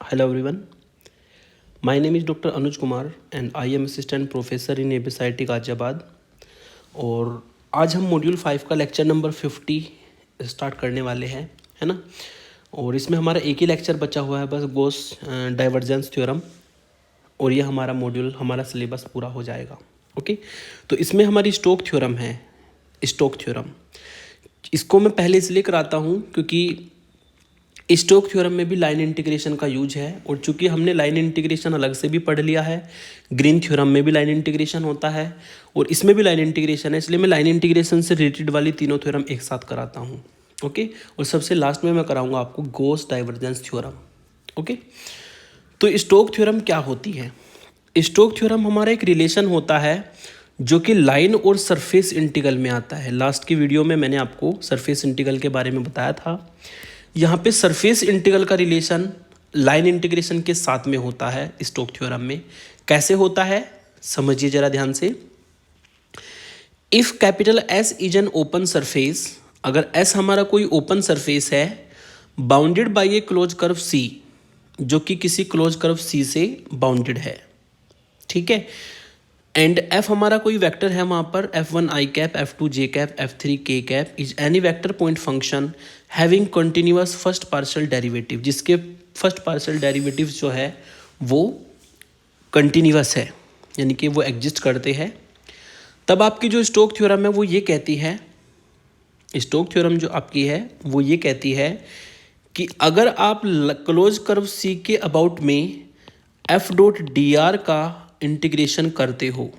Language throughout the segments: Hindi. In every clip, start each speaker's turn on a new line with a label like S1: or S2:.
S1: Hello everyone. My name is Dr. Anuj Kumar and I am Assistant Professor in ABSIT Ghaziabad. और आज हम मॉड्यूल 5 का लेक्चर नंबर 50 स्टार्ट करने वाले हैं, है ना। और इसमें हमारा एक ही लेक्चर बचा हुआ है बस, गॉस डाइवर्जेंस थ्योरम, और ये हमारा मॉड्यूल, हमारा सिलेबस पूरा हो जाएगा। ओके, तो इसमें हमारी स्टोक थ्योरम है। स्टोक थ्योरम इसको मैं पहले इसलिए कराता हूँ क्योंकि स्टोक थ्योरम में भी लाइन इंटीग्रेशन का यूज है, और चूंकि हमने लाइन इंटीग्रेशन अलग से भी पढ़ लिया है, ग्रीन थ्योरम में भी लाइन इंटीग्रेशन होता है और इसमें भी लाइन इंटीग्रेशन है, इसलिए मैं लाइन इंटीग्रेशन से रिलेटेड वाली तीनों थ्योरम एक साथ कराता हूँ। ओके, और सबसे लास्ट में मैं कराऊंगा आपको गॉस डाइवर्जेंस थ्योरम। ओके, तो स्टोक थ्योरम क्या होती है? स्टोक थ्योरम हमारा एक रिलेशन होता है जो कि लाइन और सरफेस इंटीग्रल में आता है। लास्ट की वीडियो में मैंने आपको सरफेस इंटीग्रल के बारे में बताया था। यहाँ पे सरफेस इंटीग्रल का रिलेशन लाइन इंटीग्रेशन के साथ में होता है स्टोक थ्योरम में। कैसे होता है समझिए जरा ध्यान से। If capital S is an open surface, अगर एस हमारा कोई ओपन सरफेस है, bounded by a closed curve C, जो कि किसी क्लोज कर्व सी से बाउंडेड है, ठीक है। एंड एफ हमारा कोई वेक्टर है वहाँ पर, F1 i cap, F2 j cap, F3 k cap is any vector point function having continuous first partial derivative, जिसके फर्स्ट पार्शियल डेरिवेटिव जो है वो कंटिन्यूअस है, यानी कि वो एग्जिस्ट करते हैं। तब आपकी जो स्टोक थ्योरम है वो ये कहती है, स्टोक थ्योरम जो आपकी है वो ये कहती है कि अगर आप क्लोज कर्व सी के अबाउट में एफ डॉट डी आर का इंटीग्रेशन करते हो,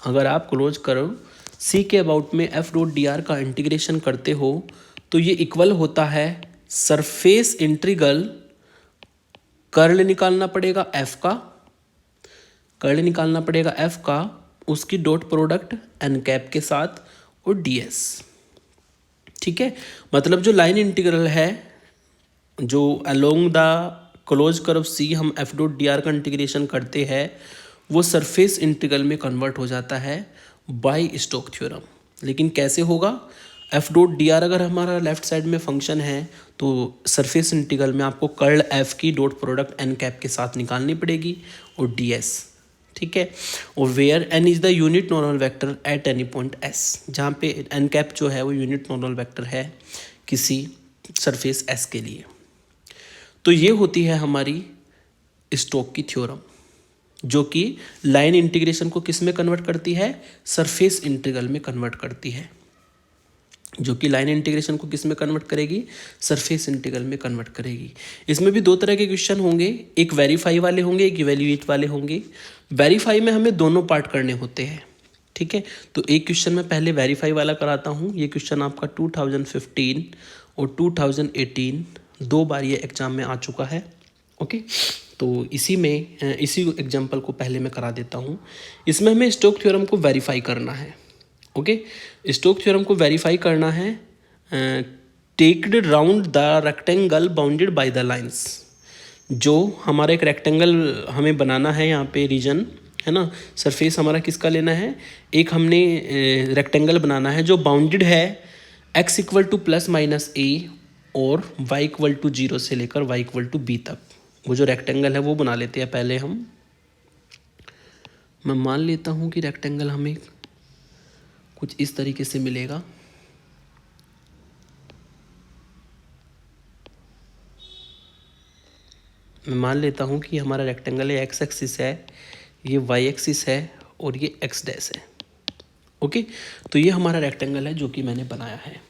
S1: अगर आप क्लोज कर्व सी के अबाउट में एफ डॉट डी आर का इंटीग्रेशन करते हो, तो ये इक्वल होता है सरफेस इंटीग्रल, कर्ल निकालना पड़ेगा एफ का, कर्ल निकालना पड़ेगा एफ का, उसकी डॉट प्रोडक्ट एन कैप के साथ और डी एस, ठीक है। मतलब जो लाइन इंटीग्रल है जो अलोंग द क्लोज कर्व सी हम एफ डॉट डी आर का इंटीग्रेशन करते हैं, वो सरफेस इंटीग्रल में कन्वर्ट हो जाता है बाय स्टोक थ्योरम। लेकिन कैसे होगा? एफ डॉट डी आर अगर हमारा लेफ्ट साइड में फंक्शन है तो सरफेस इंटीग्रल में आपको कर्ल एफ की डॉट प्रोडक्ट एन कैप के साथ निकालनी पड़ेगी और डी एस, ठीक है। और where N is the unit normal vector at any point S, जहाँ पे एन कैप जो है वो यूनिट नॉर्मल वेक्टर है किसी सरफेस एस के लिए। तो ये होती है हमारी स्टोक की थ्योरम, जो कि लाइन इंटीग्रेशन को किस में कन्वर्ट करती है? सरफेस इंटीग्रल में कन्वर्ट करती है। जो कि लाइन इंटीग्रेशन को किस में कन्वर्ट करेगी? सरफेस इंटीग्रल में कन्वर्ट करेगी। इसमें भी दो तरह के क्वेश्चन होंगे, एक वेरीफाई वाले होंगे, एक इवेल्युएट वाले होंगे। वेरीफाई में हमें दोनों पार्ट करने होते हैं, ठीक है। तो एक क्वेश्चन मैं पहले वेरीफाई वाला कराता हूँ। ये क्वेश्चन आपका 2015 और 2018 दो बार ये एग्जाम में आ चुका है। ओके, तो इसी एग्जाम्पल को पहले मैं करा देता हूँ। इसमें हमें स्टोक थ्योरम को वेरीफाई करना है। ओके, स्टोक थ्योरम को वेरीफाई करना है। Take round the rectangle bounded by the lines, जो हमारा एक रेक्टेंगल हमें बनाना है यहाँ पे रीजन, है ना। सरफेस हमारा किसका लेना है? एक हमने रेक्टेंगल बनाना है जो बाउंडेड है x equal to plus minus A और y इक्वल टू 0 से लेकर y इक्वल टू b तक। वो जो रेक्टेंगल है वो बना लेते हैं पहले हम। मैं मान लेता हूँ कि रेक्टेंगल हमें कुछ इस तरीके से मिलेगा। मैं मान लेता हूँ कि हमारा रेक्टेंगल ये एक्स एक्सिस है, ये वाई एक्सिस है और ये एक्स डैश है। ओके, तो ये हमारा रेक्टेंगल है जो कि मैंने बनाया है।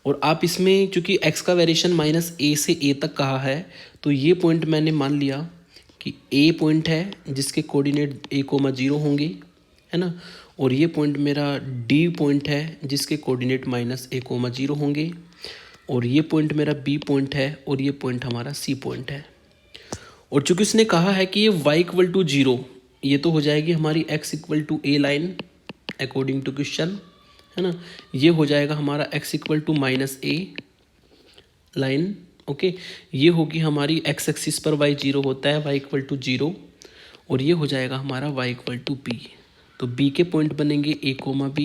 S1: और आप इसमें चूंकि x का वेरिएशन माइनस ए से ए तक कहा है, तो ये पॉइंट मैंने मान लिया कि ए पॉइंट है जिसके कोऑर्डिनेट a,0 होंगे, है ना। और ये पॉइंट मेरा डी पॉइंट है जिसके कोऑर्डिनेट माइनस a,0 होंगे। और ये पॉइंट मेरा बी पॉइंट है और ये पॉइंट हमारा सी पॉइंट है। और चूंकि उसने कहा है कि ये y इक्वल टू 0, ये तो हो जाएगी हमारी x equal to A line according to question, है ना। ये हो जाएगा हमारा x equal to minus A line. Okay, ये होगी हमारी x एक्सिस पर y 0 होता है, y इक्वल टू 0, और ये हो जाएगा हमारा y इक्वल टू b। तो b के पॉइंट बनेंगे a कोमा b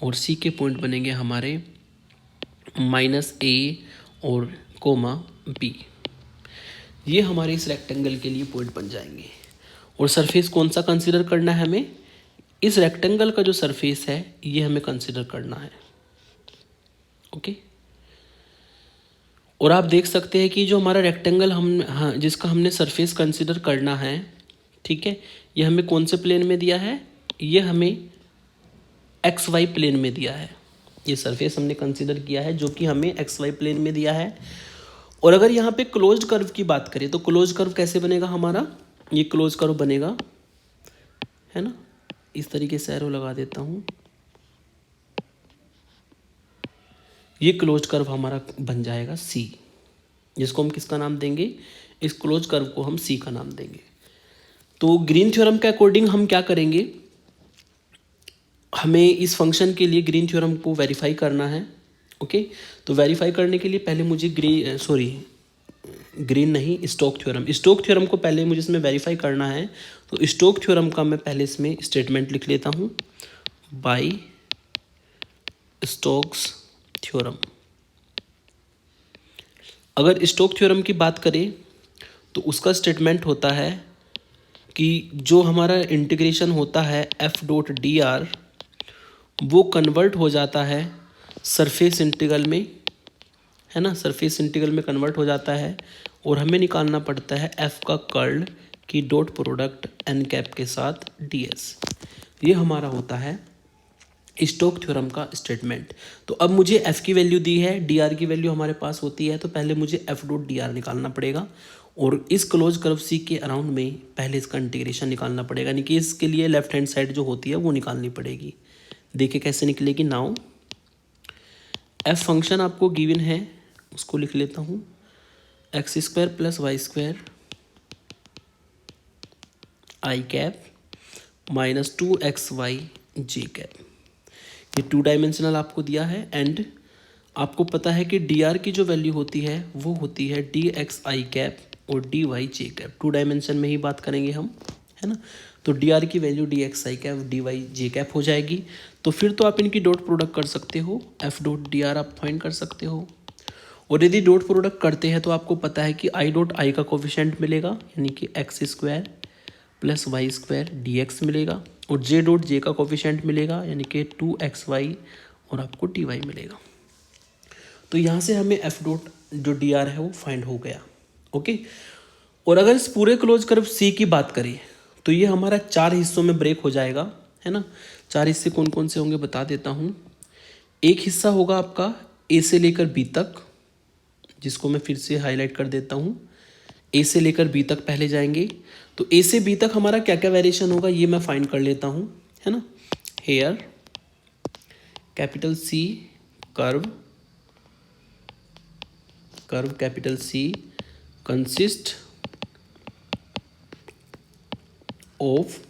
S1: और c के पॉइंट बनेंगे हमारे माइनस ए और कोमा b। ये हमारे इस रेक्टेंगल के लिए पॉइंट बन जाएंगे। और सरफेस कौन सा कंसीडर करना है हमें, इस रेक्टेंगल का जो सरफेस है ये हमें कंसीडर करना है। ओके, और आप देख सकते हैं कि जो हमारा रेक्टेंगल जिसका हमने सरफेस कंसीडर करना है, ठीक है, ये हमें कौन से प्लेन में दिया है, ये हमें एक्स वाई प्लेन में दिया है। ये सरफेस हमने कंसीडर किया है जो कि हमें एक्स वाई प्लेन में दिया है। और अगर यहाँ पे क्लोज्ड कर्व की बात करें तो क्लोज्ड कर्व कैसे बनेगा हमारा, ये क्लोज कर्व बनेगा, है ना, इस तरीके से एरो लगा देता हूँ। ये क्लोज्ड कर्व हमारा बन जाएगा सी, जिसको हम किसका नाम देंगे, इस क्लोज कर्व को हम सी का नाम देंगे। तो ग्रीन थ्योरम के अकॉर्डिंग हम क्या करेंगे, हमें इस फंक्शन के लिए ग्रीन थ्योरम को वेरीफाई करना है। ओके, तो वेरीफाई करने के लिए पहले मुझे ग्रीन नहीं, स्टोक थ्योरम को पहले मुझे इसमें वेरीफाई करना है। तो स्टोक थ्योरम का मैं पहले इसमें स्टेटमेंट लिख लेता हूँ, बाय स्टोक्स थ्योरम। अगर स्टोक थ्योरम की बात करें तो उसका स्टेटमेंट होता है कि जो हमारा इंटीग्रेशन होता है एफ डॉट डी आर, वो कन्वर्ट हो जाता है सरफेस इंटीग्रल में, है ना, सरफेस इंटीग्रल में कन्वर्ट हो जाता है। और हमें निकालना पड़ता है एफ का कर्ल की डॉट प्रोडक्ट एन कैप के साथ डी एस। ये हमारा होता है स्टोक थ्योरम का स्टेटमेंट। तो अब मुझे एफ की वैल्यू दी है, डी आर की वैल्यू हमारे पास होती है, तो पहले मुझे एफ डॉट डी आर निकालना पड़ेगा। और इस क्लोज कर्व सी के अराउंड में पहले इसका इंटीग्रेशन निकालना पड़ेगा, यानी कि इसके लिए लेफ्ट हैंड साइड जो होती है वो निकालनी पड़ेगी। देखिए कैसे निकलेगी। नाउ एफ फंक्शन आपको गिवन है, उसको लिख लेता हूँ, X square plus Y square I cap minus 2xy J cap. ये 2 डायमेंशनल आपको दिया है। एंड आपको पता है कि डी आर की जो वैल्यू होती है वो होती है डी एक्स आई कैप और डी वाई जे कैप। 2 डायमेंशन में ही बात करेंगे हम, है ना। तो डी आर की वैल्यू डी एक्स आई कैप डी वाई जे कैप हो जाएगी। तो फिर तो आप इनकी डॉट प्रोडक्ट कर सकते हो, एफ डॉट डी आर आप फाइंड कर सकते हो। और यदि डॉट प्रोडक्ट करते हैं तो आपको पता है कि आई डॉट आई का कोफिशिएंट मिलेगा, यानी कि X square plus Y square D X मिलेगा। और जे डॉट जे का कोफिशिएंट मिलेगा, यानी कि 2xy और आपको dy मिलेगा। तो यहाँ से हमें एफ डॉट जो डी आर है वो फाइंड हो गया। ओके, और अगर इस पूरे क्लोज कर्व सी की बात करें तो ये हमारा 4 हिस्सों में ब्रेक हो जाएगा, है ना। 4 हिस्से कौन कौन से होंगे बता देता हूँ। एक हिस्सा होगा आपका ए से लेकर बी तक, जिसको मैं फिर से हाईलाइट कर देता हूँ। ए से लेकर बी तक पहले जाएंगे। तो ए से बी तक हमारा क्या क्या वेरिएशन होगा ये मैं फाइंड कर लेता हूँ, है ना। Here capital C curve capital C consist of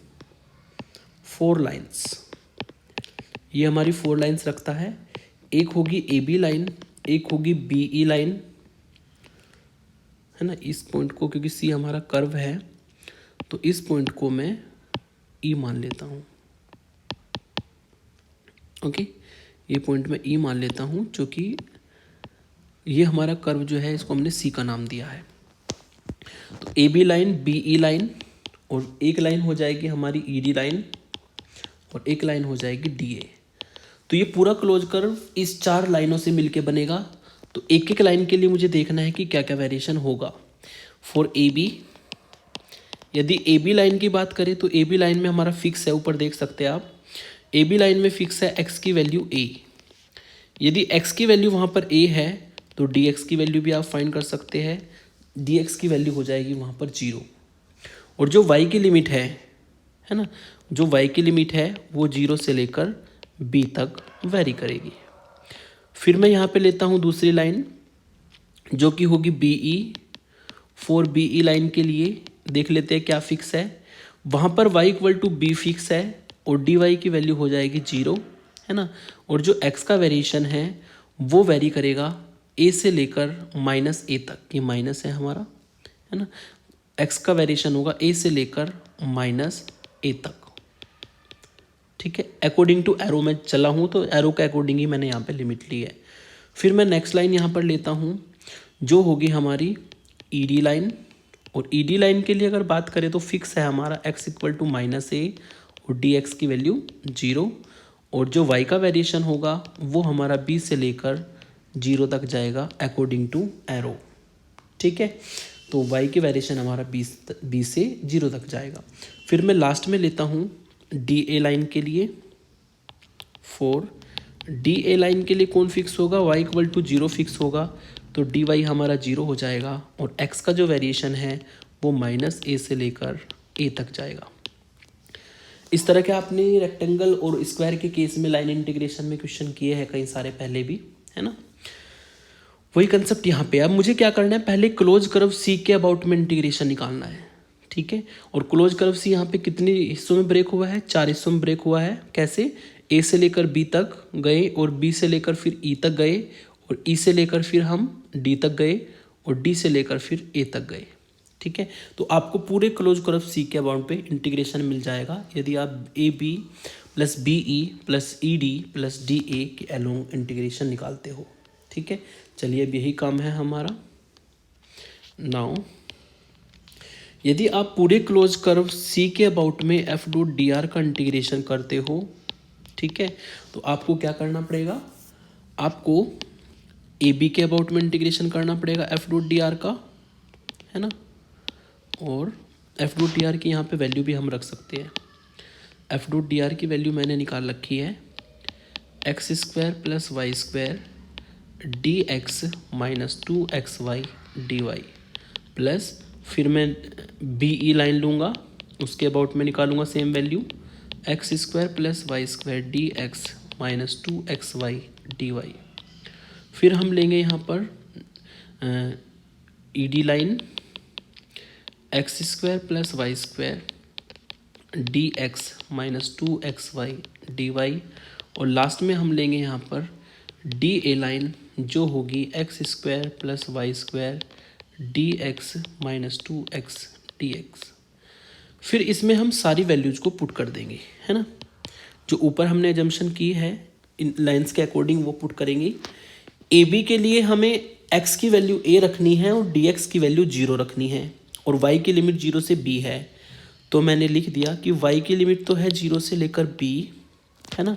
S1: 4 lines. ये हमारी 4 लाइन्स रखता है। एक होगी ए बी लाइन, एक होगी बी ई लाइन, है ना। इस पॉइंट को, क्योंकि सी हमारा कर्व है तो इस पॉइंट को मैं ई मान लेता हूँ। ओके, ये पॉइंट मैं ई मान लेता हूँ, क्योंकि ये हमारा कर्व जो है इसको हमने सी का नाम दिया है। तो A B line, B E line, और एक लाइन हो जाएगी हमारी ई डी लाइन, और एक लाइन हो जाएगी डी ए। तो ये पूरा क्लोज कर्व इस 4 लाइनों से मिलके बनेगा। तो एक एक लाइन के लिए मुझे देखना है कि क्या क्या वेरिएशन होगा। फॉर ए बी, यदि ए बी लाइन की बात करें तो ए बी लाइन में हमारा फिक्स है, ऊपर देख सकते हैं आप, ए बी लाइन में फिक्स है एक्स की वैल्यू ए। यदि एक्स की वैल्यू वहाँ पर ए है तो डी एक्स की वैल्यू भी आप फाइंड कर सकते हैं। डी एक्स की वैल्यू हो जाएगी वहाँ पर 0। और जो वाई की लिमिट है ना, जो वाई की लिमिट है वो 0 से लेकर बी तक वेरी करेगी। फिर मैं यहाँ पे लेता हूँ दूसरी लाइन जो कि होगी B E. For B E line के लिए देख लेते हैं क्या फिक्स है। वहाँ पर y equal to B fix है और डी वाई की वैल्यू हो जाएगी 0, है ना। और जो x का वेरिएशन है वो वेरी करेगा a से लेकर माइनस a तक। ये माइनस है हमारा, है ना। x का वेरिएशन होगा a से लेकर माइनस a तक, ठीक है। अकॉर्डिंग टू एरो में चला हूँ तो एरो के अकॉर्डिंग ही मैंने यहाँ पे लिमिट ली है। फिर मैं नेक्स्ट लाइन यहाँ पर लेता हूँ जो होगी हमारी ई डी लाइन, और ई डी लाइन के लिए अगर बात करें तो फिक्स है हमारा x इक्वल टू -a और डी एक्स की वैल्यू 0, और जो y का वेरिएशन होगा वो हमारा b से लेकर 0 तक जाएगा अकॉर्डिंग टू एरो। ठीक है, तो y की वेरिएशन हमारा b से 0 तक जाएगा। फिर मैं लास्ट में लेता हूँ डी ए लाइन के लिए। फॉर डी ए लाइन के लिए कौन फिक्स होगा, y इक्वल टू 0 फिक्स होगा, तो डी वाई हमारा 0 हो जाएगा, और x का जो वेरिएशन है वो -a से लेकर a तक जाएगा। इस तरह के आपने रेक्टेंगल और स्क्वायर के केस में लाइन इंटीग्रेशन में क्वेश्चन किए हैं कई सारे पहले भी, है ना। वही कंसेप्ट यहाँ पे। अब मुझे क्या करना है, पहले क्लोज कर्व सी के अबाउट में इंटीग्रेशन निकालना है। ठीक है, और क्लोज कर्व सी यहाँ पे कितने हिस्सों में ब्रेक हुआ है, 4 हिस्सों में ब्रेक हुआ है। कैसे, ए से लेकर बी तक गए, और बी से लेकर फिर ई तक गए, और ई से लेकर फिर हम डी तक गए, और डी से लेकर फिर ए तक गए। ठीक है, तो आपको पूरे क्लोज कर्व सी के अबाउट पे इंटीग्रेशन मिल जाएगा यदि आप A B plus B E plus E D plus D A के अलोंग इंटीग्रेशन निकालते हो। ठीक है, चलिए अब यही काम है हमारा। नाउ यदि आप पूरे क्लोज कर्व सी के अबाउट में एफ डॉट डी आर का इंटीग्रेशन करते हो, ठीक है, तो आपको क्या करना पड़ेगा, आपको ए बी के अबाउट में इंटीग्रेशन करना पड़ेगा एफ डॉट डी आर का, है ना। और एफ डॉट डी आर की यहाँ पे वैल्यू भी हम रख सकते हैं। एफ डॉट डी आर की वैल्यू मैंने निकाल रखी है X square plus Y square D X minus 2xy D Y, plus फिर मैं बी ई लाइन लूँगा, उसके अबाउट में निकालूंगा same value X square plus Y square D X minus 2xy D Y. फिर हम लेंगे यहाँ पर E D line X square plus Y square D X minus 2xy D Y, और लास्ट में हम लेंगे यहाँ पर डी ए लाइन जो होगी X square plus Y square D X minus 2x D X. फिर इसमें हम सारी वैल्यूज को पुट कर देंगे, है ना। जो ऊपर हमने एजम्पशन की है इन लाइंस के अकॉर्डिंग वो पुट करेंगे। ए बी के लिए हमें x की वैल्यू a रखनी है और dx की वैल्यू 0 रखनी है, और y की लिमिट 0 से b है, तो मैंने लिख दिया कि y की लिमिट तो है 0 से लेकर b, है ना,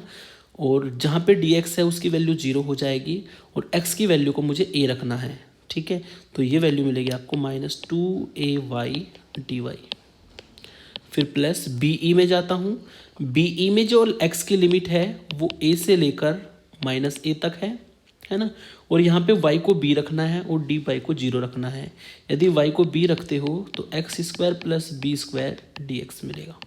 S1: और जहाँ पे dx है उसकी वैल्यू 0 हो जाएगी, और x की वैल्यू को मुझे a रखना है। ठीक है, तो ये वैल्यू मिलेगी आपको -2ay dy। फिर प्लस बी ई में जाता हूँ, बी ई में जो x की लिमिट है वो a से लेकर -a तक है ना, और यहाँ पे y को b रखना है और dy को 0 रखना है। यदि y को b रखते हो तो X square plus B square D X मिलेगा।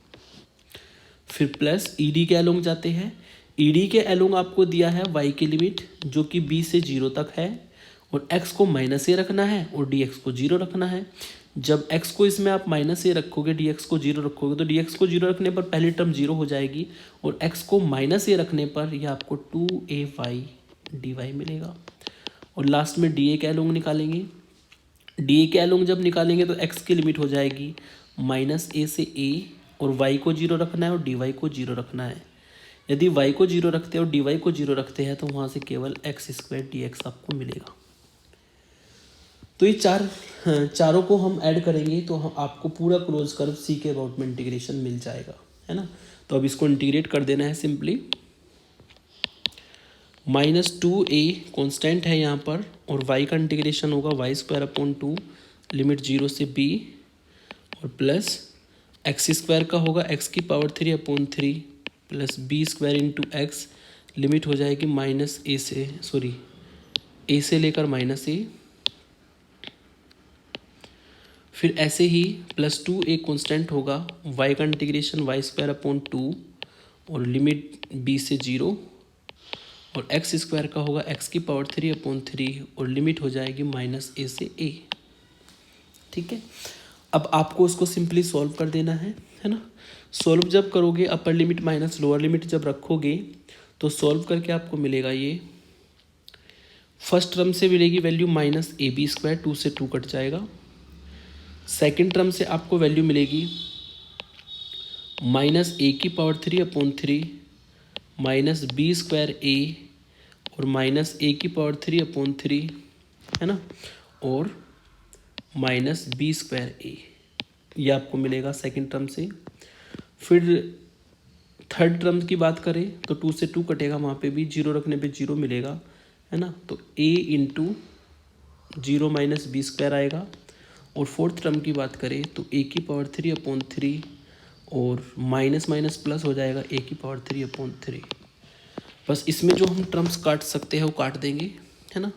S1: फिर प्लस ई डी के अलोंग जाते हैं, ई डी के अलोंग आपको दिया है y की लिमिट जो कि b से 0 तक है, और x को -a रखना है और dx को 0 रखना है। जब x को इसमें आप -a रखोगे, dx को 0 रखोगे, तो dx को 0 रखने पर पहली टर्म 0 हो जाएगी, और x को -a रखने पर यह आपको 2ay dy मिलेगा। और लास्ट में डी ए के अलोंग निकालेंगे, डी ए के अलोंग जब निकालेंगे तो x की लिमिट हो जाएगी -a से a, और y को 0 रखना है और dy को 0 रखना है। यदि y को 0 रखते हैं और dy को 0 रखते हैं तो वहाँ से केवल x स्क्वायर dx आपको मिलेगा। तो ये चारों को हम ऐड करेंगे तो हम आपको पूरा क्लोज कर्व सी के अबाउट में इंटीग्रेशन मिल जाएगा, है ना। तो अब इसको इंटीग्रेट कर देना है सिंपली। -2a कॉन्स्टेंट है यहाँ पर, और y का इंटीग्रेशन होगा वाई स्क्वायर अपॉन 2 लिमिट 0 से b, और प्लस एक्स स्क्वायर का होगा x की power 3 upon 3 plus B square into X, limit हो जाएगी a से लेकर -a। फिर ऐसे ही +2a कॉन्स्टेंट होगा, y का इंटीग्रेशन वाई स्क्वायर अपॉन 2 और लिमिट b से 0, और एक्स स्क्वायर का होगा x की पावर 3 अपॉन 3 और लिमिट हो जाएगी -a से a। ठीक है, अब आपको उसको सिंपली सॉल्व कर देना है ना। सॉल्व जब करोगे, upper limit minus lower limit जब रखोगे तो सॉल्व करके आपको मिलेगा ये, फर्स्ट टर्म से मिलेगी वैल्यू -ab स्क्वायर, 2 से 2 कट जाएगा। सेकेंड टर्म से आपको वैल्यू मिलेगी -a की power 3 upon 3 minus B square a और -a की पावर 3 अपॉन 3, है ना, और माइनस बी स्क्वायर ए, ये आपको मिलेगा सेकेंड टर्म से। फिर थर्ड टर्म की बात करें तो 2 से 2 कटेगा, वहाँ पे भी 0 रखने पे 0 मिलेगा, है ना। तो a into 0 minus B square आएगा। और फोर्थ टर्म की बात करें तो a की पावर 3/3 और माइनस माइनस प्लस हो जाएगा a की पावर 3/3। बस इसमें जो हम टर्म्स काट सकते हैं वो काट देंगे, है ना।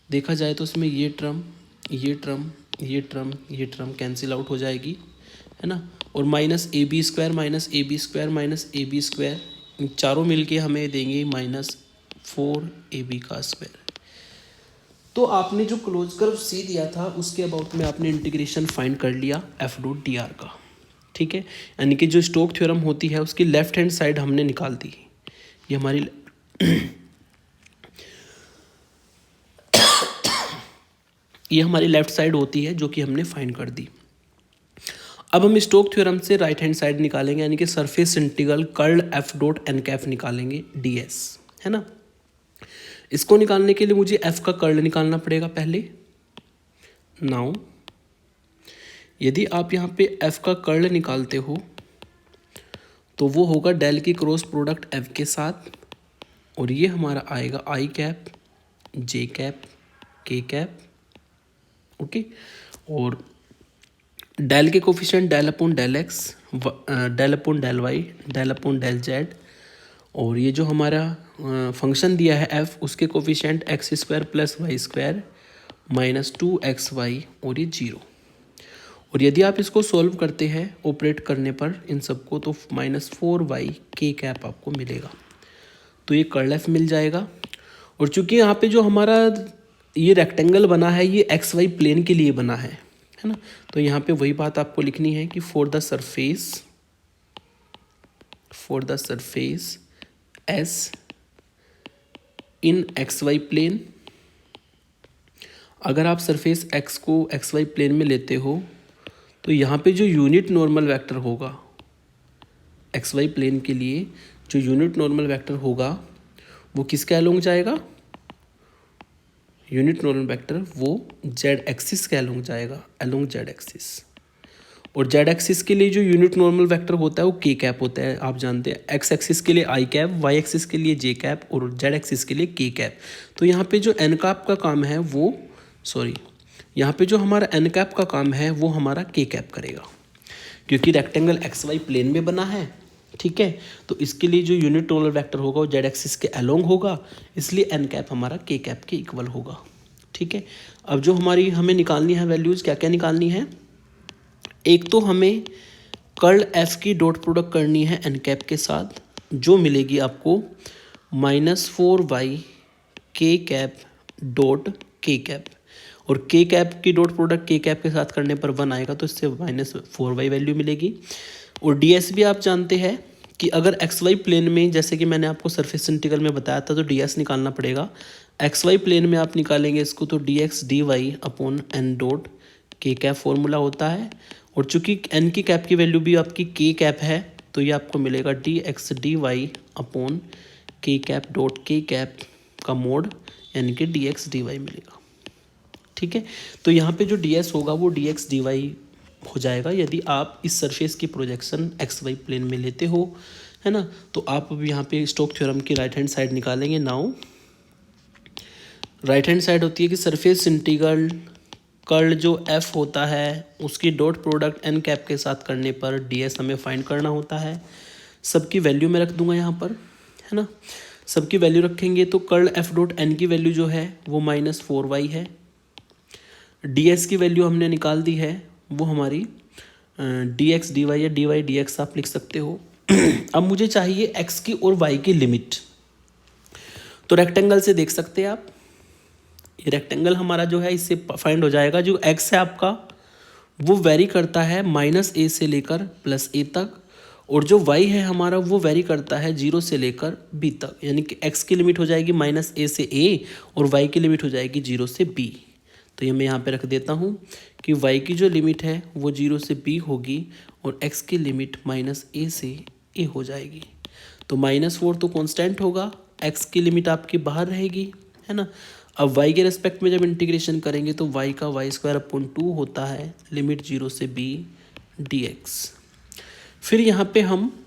S1: देखा जाए तो इसमें ये टर्म ये टर्म ये टर्म ये टर्म कैंसिल आउट हो जाएगी, है ना। और minus A B square minus A B square minus A B square, इन चारों मिलके हमें देंगे -4ab का स्क्वायर। तो आपने जो क्लोज कर्व सी दिया था उसके अबाउट में आपने इंटीग्रेशन फाइंड कर लिया एफ डॉट डी आर का, ठीक है। यानी कि जो स्टोक थ्योरम होती है उसकी लेफ्ट हैंड साइड हमने निकाल दी, ये हमारी ये हमारी लेफ्ट साइड होती है जो कि हमने फाइंड कर दी। अब हम स्टोक थ्योरम से राइट हैंड साइड निकालेंगे, यानी कि surface integral curl F dot N cap निकालेंगे ds, है ना। इसको निकालने के लिए मुझे f का कर्ल निकालना पड़ेगा पहले। नाउ यदि आप यहाँ पे f का कर्ल निकालते हो तो वो होगा डेल की क्रॉस प्रोडक्ट f के साथ, और ये हमारा आएगा i cap j cap k cap, okay. और डेल के coefficient del upon del x, del upon del y, del upon del z, और ये जो हमारा फंक्शन दिया है f उसके coefficient x square plus Y square minus 2xy, और ये 0। और यदि आप इसको सॉल्व करते हैं ऑपरेट करने पर इन सबको तो -4y k कैप आपको मिलेगा। तो ये कर्ल एफ मिल जाएगा। और चूंकि यहाँ पे जो हमारा ये रेक्टेंगल बना है ये xy प्लेन के लिए बना है ना, तो यहाँ पे वही बात आपको लिखनी है कि for the surface S in xy plane, अगर आप सरफेस x को xy प्लेन में लेते हो तो यहाँ पे जो यूनिट नॉर्मल वेक्टर होगा xy प्लेन के लिए, जो यूनिट नॉर्मल वेक्टर होगा वो किसके अलोंग जाएगा, यूनिट नॉर्मल वेक्टर वो जेड एक्सिस के अलोंग जाएगा, अलोंग जेड एक्सिस। और जेड एक्सिस के लिए जो यूनिट नॉर्मल वेक्टर होता है वो के कैप होता है, आप जानते हैं। एक्स एक्सिस के लिए आई कैप, वाई एक्सिस के लिए जे कैप, और जेड एक्सिस के लिए के कैप। तो यहाँ पे जो एन कैप का काम है वो यहाँ पे जो हमारा एन कैप का काम है वो हमारा के कैप करेगा, क्योंकि रेक्टेंगल एक्स वाई प्लेन में बना है, ठीक है। तो इसके लिए जो यूनिट नॉर्मल वेक्टर होगा वो जेड एक्सिस के अलोंग होगा, इसलिए एन कैप हमारा के कैप के इक्वल होगा, ठीक है। अब जो हमें निकालनी है वैल्यूज़, क्या क्या निकालनी है। एक तो हमें कर्ल एफ की डॉट प्रोडक्ट करनी है एन कैप के साथ, जो मिलेगी आपको -4y के कैप डॉट के कैप, और के कैप की डॉट प्रोडक्ट के कैप के साथ करने पर 1 आएगा, तो इससे -4y वैल्यू मिलेगी। और ds भी आप जानते हैं कि अगर xy प्लेन में, जैसे कि मैंने आपको सरफेस इंटीग्रल में बताया था, तो ds निकालना पड़ेगा। xy प्लेन में आप निकालेंगे इसको तो dx dy upon n dot k cap formula होता है। और चूंकि एन की कैप की वैल्यू भी आपकी के कैप है, तो ये आपको मिलेगा dx dy अपॉन के कैप डॉट के कैप का मोड, यानी कि dx dy मिलेगा, ठीक है। तो यहाँ पे जो ds होगा वो dx dy हो जाएगा यदि आप इस सरफेस की प्रोजेक्शन xy प्लेन में लेते हो, है ना। तो आप अब यहाँ पे स्टोक थ्योरम की राइट हैंड साइड निकालेंगे। नाउ राइट हैंड साइड होती है कि सरफेस इंटीग्रल कर्ल जो f होता है उसकी डॉट प्रोडक्ट n कैप के साथ करने पर ds हमें फाइंड करना होता है। सबकी वैल्यू मैं रख दूंगा यहाँ पर, है ना। सबकी वैल्यू रखेंगे तो कर्ल f डॉट n की वैल्यू जो है वो -4y है। ds की वैल्यू हमने निकाल दी है, वो हमारी dx dy या dy dx आप लिख सकते हो। अब मुझे चाहिए x की और y की लिमिट, तो रेक्टेंगल से देख सकते हैं आप, ये रेक्टेंगल हमारा जो है इससे फाइंड हो जाएगा। जो x है आपका वो वेरी करता है -a से लेकर +a तक, और जो y है हमारा वो वेरी करता है 0 से लेकर b तक, यानी कि x की लिमिट हो जाएगी -a से a और y की लिमिट हो जाएगी 0 से b। तो ये मैं यहाँ पे रख देता हूँ कि y की जो लिमिट है वो 0 से b होगी और x की लिमिट -a से a हो जाएगी। तो -4 तो कांस्टेंट होगा, x की लिमिट आपकी बाहर रहेगी, है ना। अब y के रेस्पेक्ट में जब इंटीग्रेशन करेंगे तो y का y² होता है लिमिट 0 से b dx। फिर यहाँ पे हम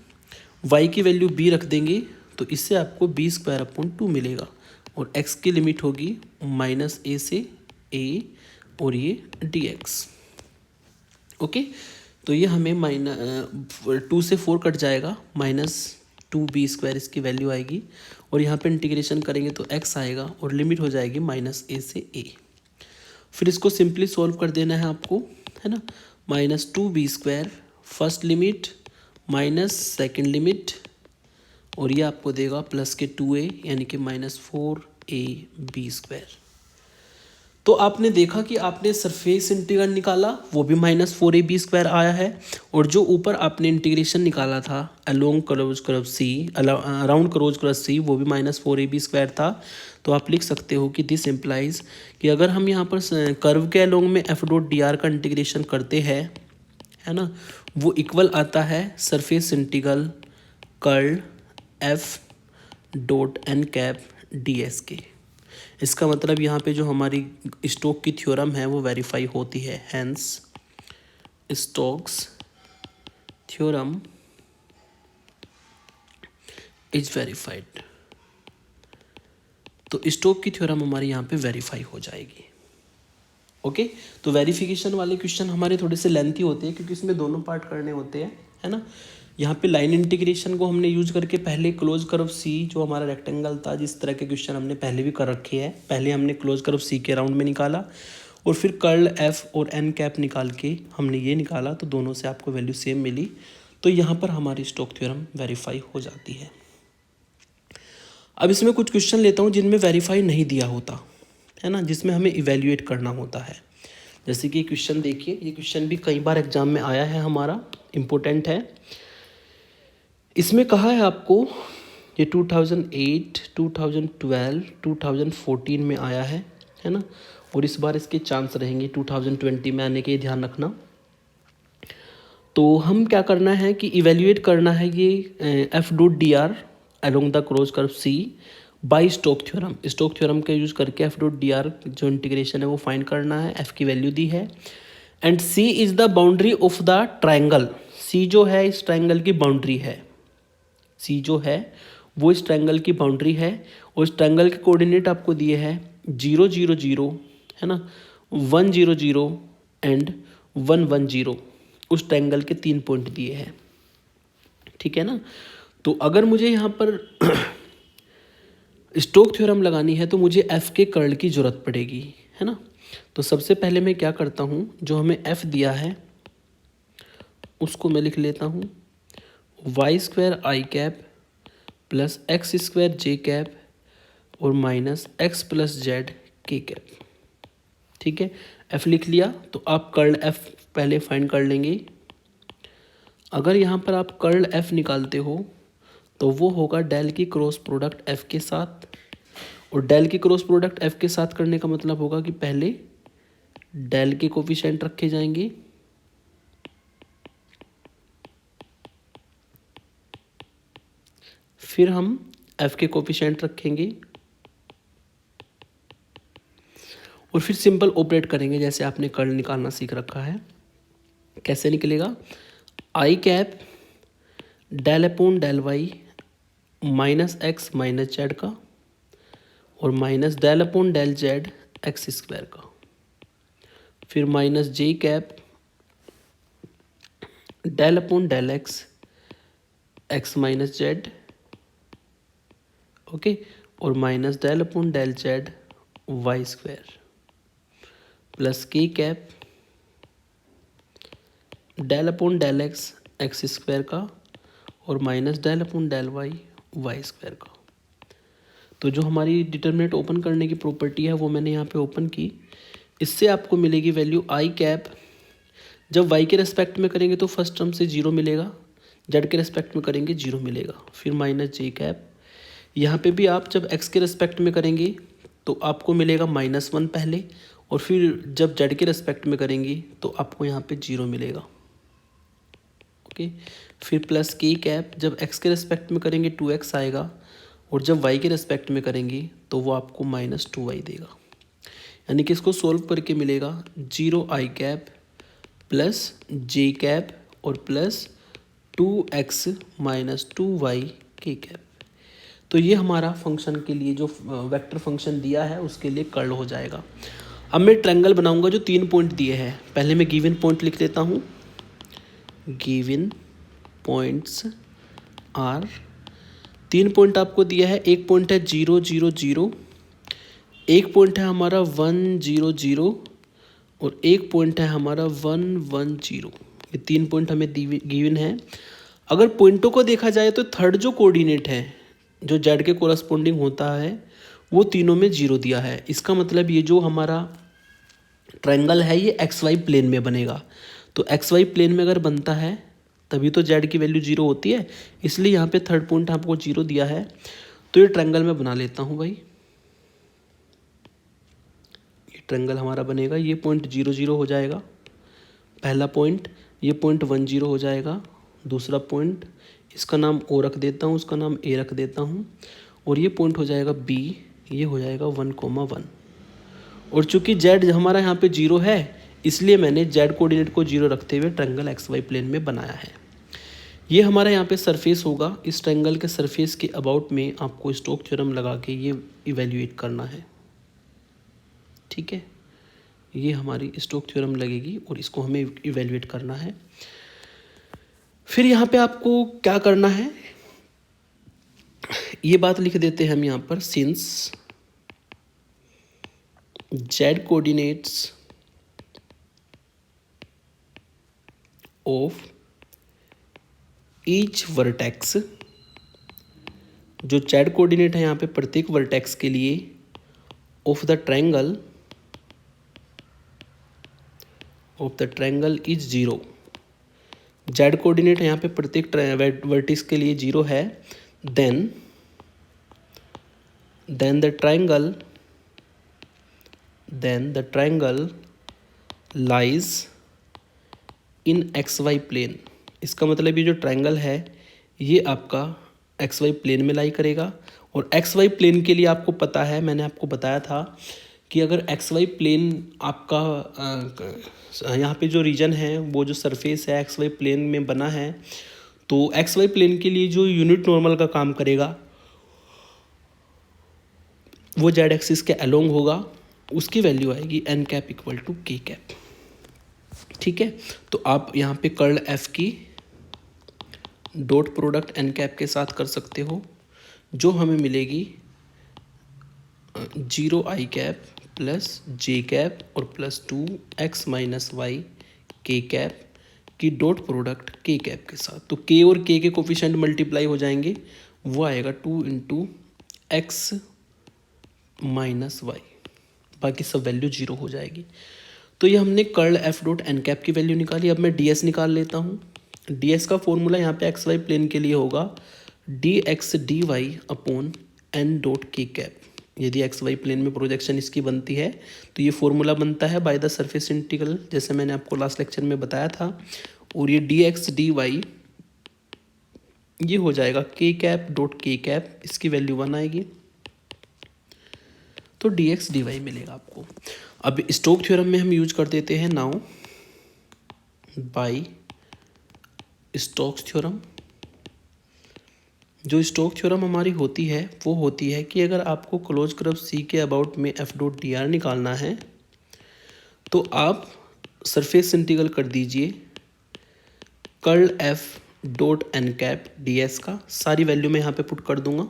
S1: y की वैल्यू b रख देंगे तो इससे आपको b² मिलेगा और x की लिमिट होगी -a से a और ये dx। ओके, तो ये हमें -2 से 4 कट जाएगा, -2b² इसकी वैल्यू आएगी और यहाँ पे इंटीग्रेशन करेंगे तो x आएगा और लिमिट हो जाएगी -a से a। फिर इसको सिंपली सॉल्व कर देना है आपको, है ना। -2b² first limit minus second limit और ये आपको देगा प्लस के 2a यानी कि -4ab²। तो आपने देखा कि आपने सरफेस इंटीग्रल निकाला, वो भी -4ab² आया है, और जो ऊपर आपने इंटीग्रेशन निकाला था अलोंग क्लोज कर्व सी, अराउंड क्लोज कर्व सी, वो भी -4ab² था। तो आप लिख सकते हो कि दिस इम्प्लाइज कि अगर हम यहाँ पर कर्व के अलोंग में f.dr का इंटीग्रेशन करते हैं, है ना, वो इक्वल आता है सरफेस इंटीग्रल कर्ल f.n∨ds के। इसका मतलब यहाँ पे जो हमारी स्टोक की थ्योरम है वो वेरीफाई होती है, hence Stokes theorem is verified. तो स्टोक की थ्योरम हमारी यहाँ पे वेरीफाई हो जाएगी। ओके, तो वेरिफिकेशन वाले क्वेश्चन हमारे थोड़े से लेंथी होते हैं क्योंकि इसमें दोनों पार्ट करने होते हैं, है ना। यहाँ पे लाइन इंटीग्रेशन को हमने यूज करके पहले क्लोज कर्व सी जो हमारा रेक्टेंगल था, जिस तरह के क्वेश्चन हमने पहले भी कर रखे हैं, पहले हमने क्लोज कर्व सी के राउंड में निकाला और फिर कर्ल एफ और एन कैप निकाल के हमने ये निकाला, तो दोनों से आपको वैल्यू सेम मिली। तो यहाँ पर हमारी स्टोक थ्योरम वेरीफाई हो जाती है। अब इसमें कुछ क्वेश्चन लेता हूँ जिनमें वेरीफाई नहीं दिया होता, है ना, जिसमें हमें इवेल्युएट करना होता है। जैसे कि क्वेश्चन देखिए, ये क्वेश्चन भी कई बार एग्जाम में आया है हमारा, इम्पोर्टेंट है। इसमें कहा है आपको, ये 2008, 2012, 2014 में आया है ना, और इस बार इसके चांस रहेंगे 2020 में आने के, ध्यान रखना। तो हम क्या करना है कि इवेल्युएट करना है ये f.dr along the close curve C by Stoke theorem. Stoke theorem का यूज़ करके f.dr जो इंटीग्रेशन है वो फाइंड करना है। f की वैल्यू दी है and c is the boundary of the triangle. c जो है इस ट्राइंगल की बाउंड्री है, c जो है वो इस ट्राइंगल की बाउंड्री है, और इस ट्राइंगल के कोऑर्डिनेट आपको दिए हैं 0 0 0, है ना, 1 0 0 एंड 1 1 0। उस ट्राइंगल के 3 पॉइंट दिए हैं, ठीक है ना। तो अगर मुझे यहाँ पर स्टोक थ्योरम लगानी है तो मुझे f के कर्ल की ज़रूरत पड़ेगी, है ना। तो सबसे पहले मैं क्या करता हूँ, जो हमें f दिया है उसको मैं लिख लेता हूँ y² प्लस x² j और minus x plus z k। ठीक है, f लिख लिया। तो आप कर्ल f पहले फाइंड कर लेंगे। अगर यहाँ पर आप कर्ल f निकालते हो तो वो होगा डेल की क्रॉस प्रोडक्ट f के साथ, और डेल की क्रॉस प्रोडक्ट f के साथ करने का मतलब होगा कि पहले डेल के कोफिशिएंट रखे जाएंगे, फिर हम f के कोफिशिएंट रखेंगे और फिर सिंपल ऑपरेट करेंगे जैसे आपने कर्ल निकालना सीख रखा है। कैसे निकलेगा, I cap del upon del Y minus X minus Z का और minus del upon del Z x² का, फिर minus J cap del upon del X X minus Z, okay, और minus del upon del Z y² plus K cap del upon del X x² का और minus del upon del Y y² का। तो जो हमारी डिटरमिनेंट ओपन करने की प्रॉपर्टी है वो मैंने यहाँ पे ओपन की। इससे आपको मिलेगी वैल्यू आई कैप। जब y के रेस्पेक्ट में करेंगे तो फर्स्ट टर्म से 0 मिलेगा, z के रेस्पेक्ट में करेंगे 0 मिलेगा, फिर माइनस जे कैप। यहाँ पे भी आप जब x के रेस्पेक्ट में करेंगे तो आपको मिलेगा -1 पहले, और फिर जब z के रेस्पेक्ट में करेंगे तो आपको यहाँ पे 0 मिलेगा, ओके। फिर प्लस के कैप, जब x के रेस्पेक्ट में करेंगे 2x आएगा, और जब y के रेस्पेक्ट में करेंगे तो वो आपको -2y देगा। यानी कि इसको सोल्व करके मिलेगा 0 i cap plus J cap और प्लस 2x माइनस 2y के कैप। तो ये हमारा फंक्शन के लिए जो वेक्टर फंक्शन दिया है उसके लिए कर्ल हो जाएगा। अब मैं ट्रायंगल बनाऊंगा जो 3 पॉइंट दिए हैं। पहले मैं गिवन पॉइंट लिख लेता हूँ। गिवन पॉइंट्स आर, 3 पॉइंट आपको दिया है। एक पॉइंट है 0 0 0, एक पॉइंट है हमारा 1 0 0 और एक पॉइंट है हमारा 1 1 0। ये 3 पॉइंट हमें गिवन है। अगर पॉइंटों को देखा जाए तो थर्ड जो कोऑर्डिनेट है जो जेड के कोरस्पोंडिंग होता है वो तीनों में 0 दिया है। इसका मतलब ये जो हमारा ट्रायंगल है ये एक्स वाई प्लेन में बनेगा। तो एक्स वाई प्लेन में अगर बनता है तभी तो जेड की वैल्यू 0 होती है, इसलिए यहाँ पे थर्ड पॉइंट आपको 0 दिया है। तो ये ट्रायंगल मैं बना लेता हूँ भाई। ये ट्रायंगल हमारा बनेगा। ये पॉइंट 0 0 हो जाएगा पहला पॉइंट, ये पॉइंट 1 0 हो जाएगा दूसरा पॉइंट, इसका नाम ओ रख देता हूँ, उसका नाम ए रख देता हूँ, और ये पॉइंट हो जाएगा बी, ये हो जाएगा 1 1। और चूंकि जेड हमारा यहाँ पे 0 है इसलिए मैंने जेड कोऑर्डिनेट को 0 रखते हुए ट्रायंगल एक्स वाई प्लेन में बनाया है। ये हमारा यहाँ पे सरफेस होगा। इस ट्रायंगल के सरफेस के अबाउट में आपको स्टोक थ्योरम लगा के ये इवेल्युएट करना है। ठीक है, ये हमारी स्टोक थ्योरम लगेगी और इसको हमें इवेल्युएट करना है। फिर यहाँ पे आपको क्या करना है ये बात लिख देते हैं हम यहाँ पर। Since z coordinates of each vertex, जो जेड कोऑर्डिनेट है यहाँ पे प्रत्येक वर्टेक्स के लिए, of the triangle is 0। Z coordinate यहाँ पे प्रत्येक वर्टिक्स के लिए 0 है। Then the triangle lies in x y plane. इसका मतलब ये जो ट्रायंगल है ये आपका एक्स वाई प्लेन में लाई करेगा। और एक्स वाई प्लेन के लिए आपको पता है, मैंने आपको बताया था कि अगर एक्स वाई प्लेन आपका यहाँ पे जो रीजन है वो जो सरफेस है एक्स वाई प्लेन में बना है, तो एक्स वाई प्लेन के लिए जो यूनिट नॉर्मल का काम करेगा वो जेड एक्सिस के अलोंग होगा। उसकी वैल्यू आएगी एन कैप इक्वल टू के कैप। ठीक है, तो आप यहाँ पे कर्ल एफ की डॉट प्रोडक्ट एन कैप के साथ कर सकते हो, जो हमें मिलेगी 0 i cap plus J cap और प्लस 2x माइनस वाई के कैप की डॉट प्रोडक्ट के कैप के साथ। तो के और के कोफिशिएंट मल्टीप्लाई हो जाएंगे, वो आएगा 2 इंटू एक्स माइनस वाई, बाकी सब वैल्यू 0 हो जाएगी। तो ये हमने curl F dot n cap की वैल्यू निकाली। अब मैं डी एस निकाल लेता हूँ। डी एस का फॉर्मूला यहाँ पे एक्स वाई प्लेन के लिए होगा d x d y upon n dot k cap. यदि एक्स वाई प्लेन में प्रोजेक्शन इसकी बनती है तो ये फॉर्मूला बनता है बाय द सरफेस इंटीग्रल, जैसे मैंने आपको लास्ट लेक्चर में बताया था। और ये डी एक्स डी वाई ये हो जाएगा के कैप डॉट के कैप, इसकी वैल्यू 1 आएगी, तो डी एक्स डी वाई मिलेगा आपको। अब स्टोक थ्योरम में हम यूज कर देते हैं नाउ बाय स्टोक्स थ्योरम। जो स्टोक थ्योरम हमारी होती है वो होती है कि अगर आपको क्लोज कर्व सी के अबाउट में एफ डॉट डी आर निकालना है तो आप सरफेस इंटीग्रल कर दीजिए curl F dot n cap d s का। सारी वैल्यू मैं यहाँ पे पुट कर दूंगा।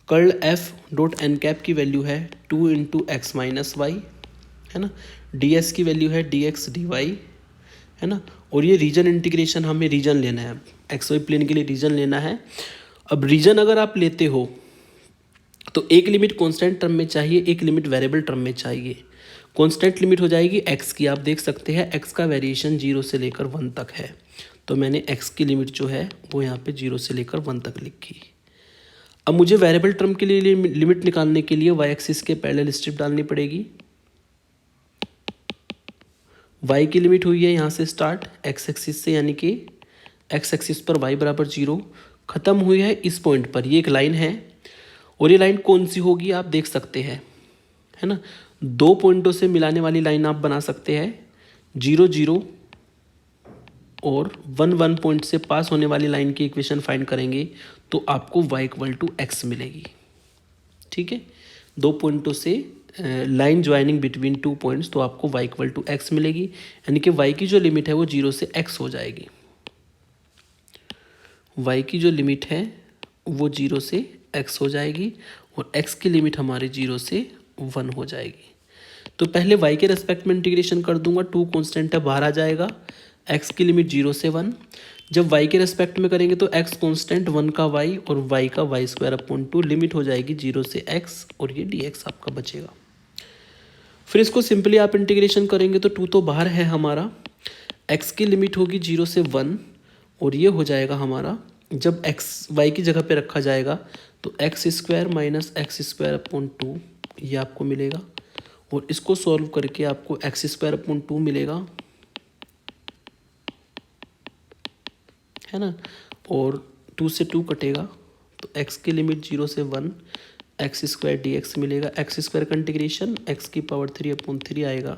S1: Curl F dot n cap की वैल्यू है 2 इंटू एक्स माइनस वाई, है ना। डी एस की वैल्यू है डी एक्स डी वाई, है ना। और ये रीजन इंटीग्रेशन, हमें रीजन लेना है, एक्स वाई प्लेन के लिए रीजन लेना है। अब रीजन अगर आप लेते हो तो एक लिमिट कांस्टेंट टर्म में चाहिए, एक लिमिट वेरिएबल टर्म में चाहिए। कांस्टेंट लिमिट हो जाएगी एक्स की, आप देख सकते हैं एक्स का वेरिएशन 0 से लेकर 1 तक है, तो मैंने एक्स की लिमिट जो है वो यहाँ पे 0 से लेकर 1 तक लिखी। अब मुझे वेरिएबल टर्म के लिए लिमिट निकालने के लिए वाई एक्सिस के पैरेलल स्ट्रिप डालनी पड़ेगी। वाई की लिमिट हुई है यहाँ से स्टार्ट एक्स एक्सिस से, यानी कि एक्स एक्सिस पर वाई बराबर 0 ख़त्म हुई है इस पॉइंट पर। ये एक लाइन है और ये लाइन कौन सी होगी आप देख सकते हैं, है ना। दो पॉइंटों से मिलाने वाली लाइन आप बना सकते हैं, 0 0 और 1 1 पॉइंट से पास होने वाली लाइन की इक्वेशन फाइंड करेंगे तो आपको y इक्वल टू एक्स मिलेगी। ठीक है, दो पॉइंटों से line joining between two points, तो आपको y इक्वल टू एक्स मिलेगी, यानी कि y की जो लिमिट है वो 0 से x हो जाएगी। y की जो लिमिट है वो 0 से x हो जाएगी और x की लिमिट हमारे 0 से 1 हो जाएगी। तो पहले y के रेस्पेक्ट में इंटीग्रेशन कर दूंगा, टू कॉन्स्टेंट है बाहर आ जाएगा, x की लिमिट 0 से 1। जब y के रेस्पेक्ट में करेंगे तो x कॉन्स्टेंट 1 का y और y का वाई स्क्वायर अपॉन 2, लिमिट हो जाएगी 0 से x और ये dx आपका बचेगा। फिर इसको सिंपली आप इंटीग्रेशन करेंगे तो 2 तो बाहर है हमारा, x की लिमिट होगी 0 से 1 और ये हो जाएगा हमारा, जब x y की जगह पे रखा जाएगा तो X square minus x square upon 2 ये आपको मिलेगा और इसको सॉल्व करके आपको एक्स स्क्वायर अपॉन 2 मिलेगा, है ना। और 2 से 2 कटेगा तो x की लिमिट 0 से 1, एक्स स्क्वायर डी एक्स मिलेगा, एक्स स्क्वायर का इंटीग्रेशन एक्स की पावर 3 अपॉन 3 आएगा,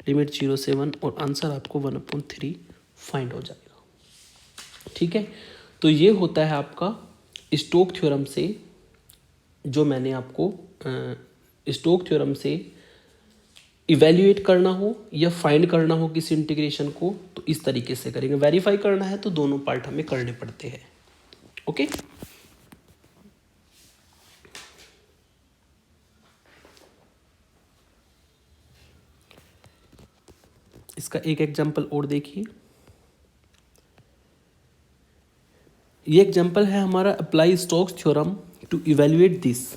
S1: लिमिट 0 से 1 और आंसर आपको 1 अपॉन 3 फाइंड हो जाएगा। ठीक है, तो ये होता है आपका स्टोक थ्योरम से, जो मैंने आपको स्टोक थ्योरम से इवेल्युएट करना हो या फाइंड करना हो किसी इंटीग्रेशन को तो इस तरीके से करेंगे। वेरीफाई करना है तो दोनों पार्ट हमें करने पड़ते हैं। ओके, इसका एक एग्जांपल और देखिए। ये एग्जांपल है हमारा, apply Stokes theorem to evaluate this.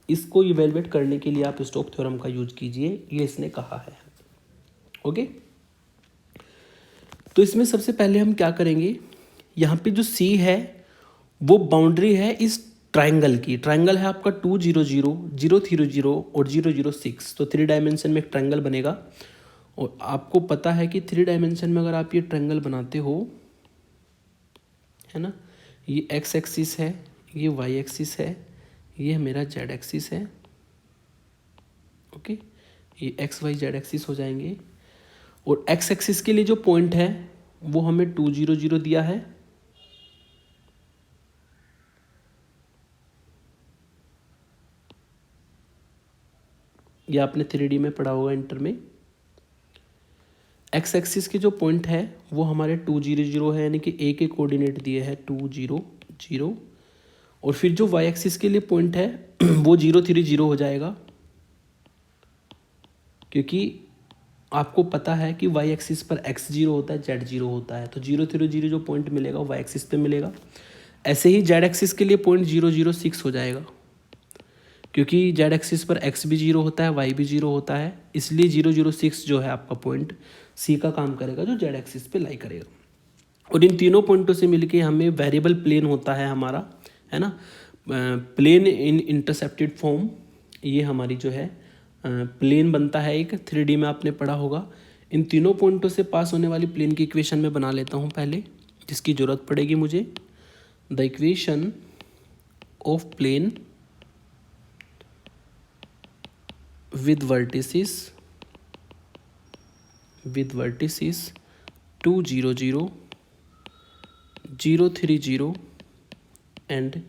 S1: इसको इवेल्युएट करने के लिए आप स्टोक थ्योरम का यूज कीजिए, ये इसने कहा है। ओके, तो इसमें सबसे पहले हम क्या करेंगे, यहाँ पे जो C है वो बाउंड्री है इस ट्राइंगल की। ट्राइंगल है आपका 2 0 0 0 0 0 और 0 0 6, तो 3 डायमेंशन में एक ट्राइंगल बनेगा। और आपको पता है कि 3 डायमेंशन में अगर आप ये ट्राइंगल बनाते हो, है ना, ये x एक्सिस है, ये y एक्सिस है, ये मेरा z एक्सिस है। ओके, ये x y z एक्सिस हो जाएंगे और x एक्सिस के लिए जो पॉइंट है वो हमें 2 0 0 दिया है, ये आपने 3D में पढ़ा होगा इंटर में। x एक्सिस के जो पॉइंट है वो हमारे 2 0 0 है, यानी कि a के कोऑर्डिनेट दिए हैं 2 0 0, और फिर जो y एक्सिस के लिए पॉइंट है वो 0 3 0 हो जाएगा, क्योंकि आपको पता है कि y एक्सिस पर x 0 होता है, z 0 होता है, तो 0 3 0 जो पॉइंट मिलेगा y एक्सिस पे मिलेगा। ऐसे ही z एक्सिस के लिए पॉइंट 0 0 6 हो जाएगा, क्योंकि z एक्सिस पर x भी 0 होता है, y भी 0 होता है, इसलिए 0 0 6 जो है आपका पॉइंट C का काम करेगा, जो z एक्सिस पे लाई करेगा। और इन तीनों पॉइंटों से मिलके हमें वेरिएबल प्लेन होता है हमारा, है ना, प्लेन इन इंटरसेप्टेड फॉर्म, ये हमारी जो है प्लेन बनता है एक, 3D में आपने पढ़ा होगा। इन तीनों पॉइंटों से पास होने वाली प्लेन की इक्वेशन में बना लेता हूँ पहले, जिसकी ज़रूरत पड़ेगी मुझे। The equation of plane with vertices 2 0 0 0 3 0 and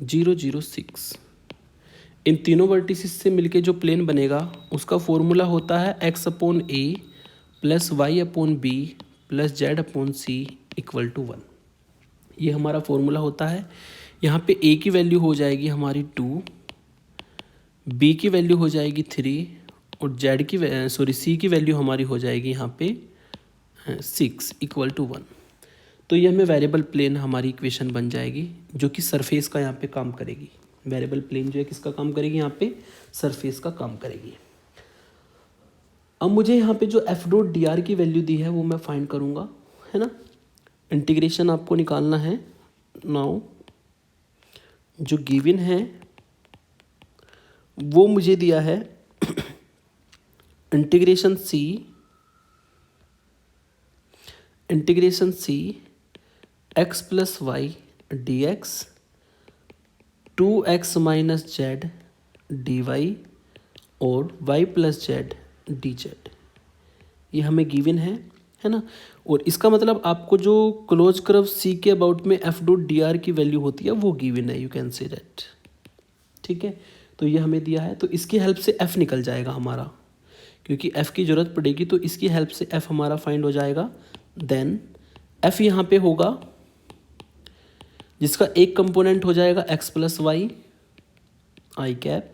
S1: 0 0 6। इन तीनों वर्टिसेस से मिलके जो प्लेन बनेगा उसका फॉर्मूला होता है x upon a plus y upon b plus z upon c equal to 1। ये हमारा फॉर्मूला होता है। यहाँ पे a की वैल्यू हो जाएगी हमारी 2, b की वैल्यू हो जाएगी 3 और z की c की वैल्यू हमारी हो जाएगी यहाँ पे 6 इक्वल टू 1। तो ये हमें वेरिएबल प्लेन हमारी इक्वेशन बन जाएगी, जो कि सरफेस का यहाँ पे काम करेगी। वेरिएबल प्लेन जो है किसका काम करेगी, यहाँ पे सरफेस का काम करेगी। अब मुझे यहाँ पे जो एफ डॉट डी आर की वैल्यू दी है वो मैं फाइंड करूँगा, है ना। इंटीग्रेशन आपको निकालना है। नाउ जो गिवन है वो मुझे दिया है integration C X plus Y D X 2x minus Z D Y और y plus Z D Z, ये हमें गिवन है ना। और इसका मतलब आपको जो क्लोज कर्व सी के अबाउट में एफ डॉट डी आर की वैल्यू होती है वो गिवन है, यू कैन से दैट। ठीक है, तो ये हमें दिया है, तो इसकी हेल्प से एफ निकल जाएगा हमारा, क्योंकि एफ की ज़रूरत पड़ेगी तो इसकी हेल्प से एफ हमारा फाइंड हो जाएगा। देन एफ यहाँ पे होगा जिसका एक कंपोनेंट हो जाएगा एक्स प्लस वाई आई कैप,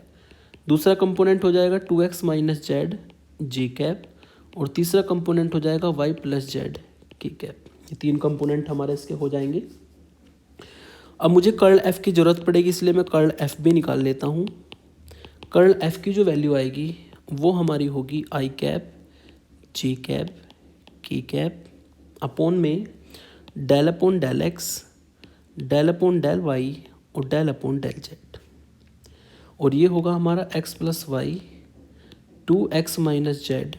S1: दूसरा कंपोनेंट हो जाएगा 2x minus Z J cap, और तीसरा कंपोनेंट हो जाएगा y प्लस जेड के कैप। ये तीन कंपोनेंट हमारे इसके हो जाएंगे। अब मुझे कर्ल f की ज़रूरत पड़ेगी, इसलिए मैं कर्ल f भी निकाल लेता हूँ। कर्ल f की जो वैल्यू आएगी वो हमारी होगी i cap j cap k cap upon में del upon del x, del upon del Y और डेल अपॉन डेल जेड, और ये होगा हमारा x plus y 2x minus z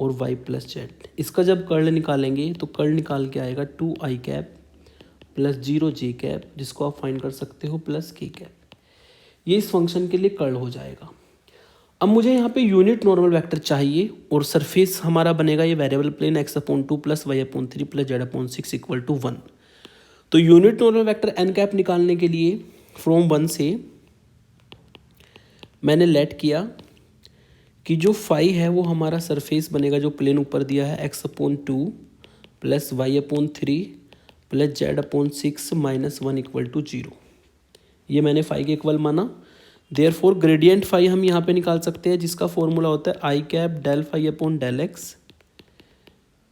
S1: और y प्लस जेड। इसका जब कर्ल निकालेंगे तो कर्ल निकाल के आएगा 2i cap plus 0j cap, जिसको आप फाइंड कर सकते हो प्लस k कैप। ये इस फंक्शन के लिए कर्ल हो जाएगा। अब मुझे यहाँ पे यूनिट नॉर्मल वेक्टर चाहिए और सरफेस हमारा बनेगा ये variable plane x/2 plus y/3 plus z/6 equal to 1। तो unit normal vector n cap निकालने के लिए फ्रॉम 1 से मैंने लेट किया कि जो फाई है वो हमारा सरफेस बनेगा, जो प्लेन ऊपर दिया है x/2 plus y/3 plus z/6 minus 1 equal to 0। ये मैंने फाई के इक्वल माना। देयरफॉर ग्रेडियंट फाई हम यहाँ पे निकाल सकते हैं, जिसका फॉर्मूला होता है I cap del phi upon del X,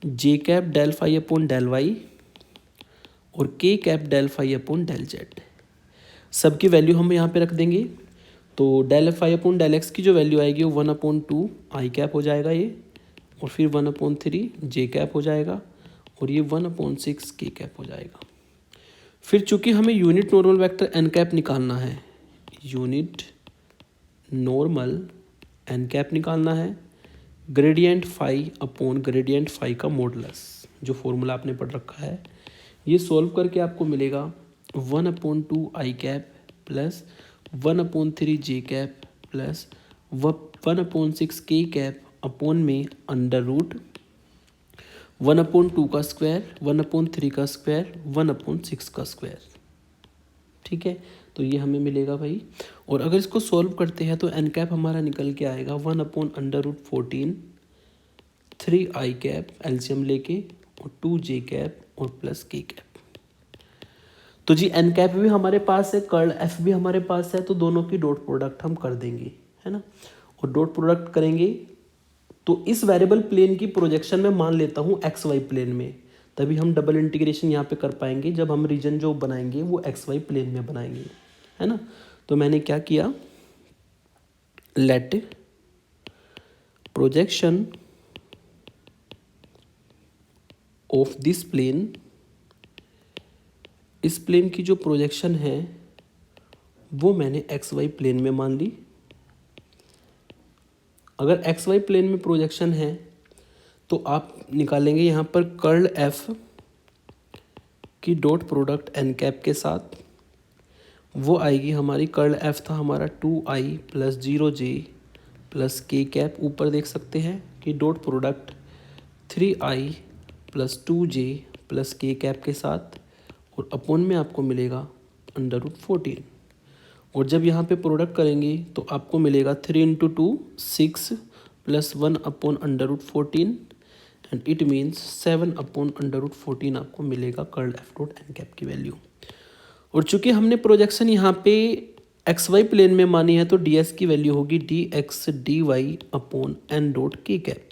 S1: J cap del phi upon del Y और K cap del phi upon del Z. सबकी वैल्यू हम यहाँ पे रख देंगे। तो del phi upon del X की जो वैल्यू आएगी वो 1/2 आई कैप हो जाएगा ये, और फिर 1/3 जे कैप हो जाएगा, और ये 1/6 के कैप हो जाएगा। फिर चूंकि हमें unit normal vector n cap निकालना है, यूनिट नॉर्मल एन कैप निकालना है, gradient phi upon gradient phi का मॉडुलस, जो फॉर्मूला आपने पढ़ रखा है, ये सॉल्व करके आपको मिलेगा 1/2 आई कैप प्लस 1/3 जे कैप प्लस 1/6 के कैप अपॉन में अंडर रूट 1/2 का स्क्वायर, 1/3 का स्क्वायर, 1/6 का स्क्वायर। ठीक है, तो ये हमें मिलेगा भाई। और अगर इसको सॉल्व करते हैं तो एन कैप हमारा निकल के आएगा 1/√14 3 आई कैप एलसीएम लेके और 2 जे कैप और प्लस के कैप। तो जी एन कैप भी हमारे पास है, कर्ल एफ भी हमारे पास है, तो दोनों की डॉट प्रोडक्ट हम कर देंगे, है ना। और डॉट प्रोडक्ट करेंगे तो इस वेरिएबल प्लेन की प्रोजेक्शन में मान लेता हूँ एक्स वाई प्लेन में, तभी हम डबल इंटीग्रेशन यहाँ पे कर पाएंगे जब हम रीजन जो बनाएंगे वो एक्स वाई प्लेन में बनाएंगे, है ना। तो मैंने क्या किया, let projection of this plane, इस प्लेन की जो प्रोजेक्शन है वो मैंने एक्स वाई प्लेन में मान ली। अगर एक्स वाई प्लेन में प्रोजेक्शन है तो आप निकालेंगे यहाँ पर कर्ल एफ की डॉट प्रोडक्ट एन कैप के साथ, वो आएगी हमारी, कर्ल एफ था हमारा 2i plus 0j plus K cap, ऊपर देख सकते हैं कि dot product 3i plus 2j plus K cap के साथ, और अपॉन में आपको मिलेगा √14। और जब यहाँ पे प्रोडक्ट करेंगे तो आपको मिलेगा 3 × 2 6 प्लस 1/√14 एंड इट मीन्स 7/√14 आपको मिलेगा curl F dot n cap की वैल्यू। और चूंकि हमने प्रोजेक्शन यहाँ पे एक्स वाई प्लेन में मानी है तो डी एस की वैल्यू होगी dx dy upon n dot k cap.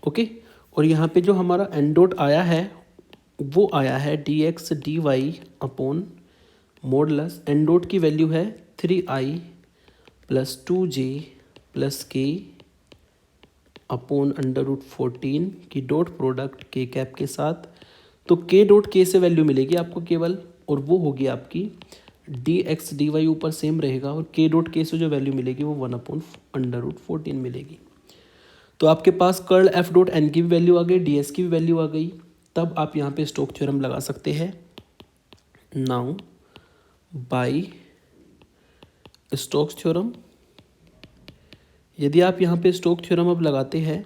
S1: Okay, और यहाँ पे जो हमारा एन डॉट आया है वो आया है dx dy upon modulus n dot की वैल्यू है 3i प्लस 2j प्लस के अपॉन √14 की डॉट प्रोडक्ट के कैप के साथ। तो के डॉट के से वैल्यू मिलेगी आपको केवल, और वो होगी आपकी dx dy ऊपर सेम रहेगा, और के डॉट के से जो वैल्यू मिलेगी वो 1/√14 मिलेगी। तो आपके पास कर्ल एफ डॉट एन की भी वैल्यू आ गई, डी एस की भी वैल्यू आ गई। तब आप यहाँ पे स्टोक थ्योरम लगा सकते हैं। नाउ बाय स्टोक्स थ्योरम यदि आप यहाँ पे स्टोक थ्योरम अब लगाते हैं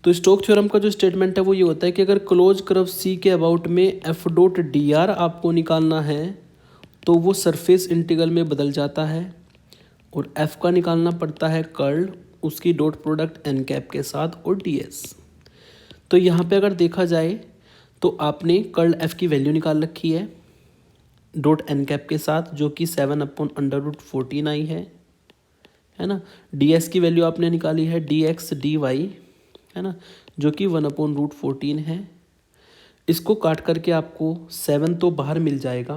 S1: तो स्टोक थ्योरम का जो स्टेटमेंट है वो ये होता है कि अगर क्लोज कर्व सी के अबाउट में एफ डॉट डी आर आपको निकालना है तो वो सरफेस इंटीग्रल में बदल जाता है और एफ का निकालना पड़ता है कर्ल उसकी डॉट प्रोडक्ट एन कैप के साथ और डी एस। तो यहाँ पे अगर देखा जाए तो आपने कर्ल एफ की वैल्यू निकाल रखी है डॉट एन कैप के साथ जो कि 7/√14 आई है ना। डी एस की वैल्यू आपने निकाली है डी एक्स डी वाई है ना जो कि 1/√14 है। इसको काट करके आपको 7 तो बाहर मिल जाएगा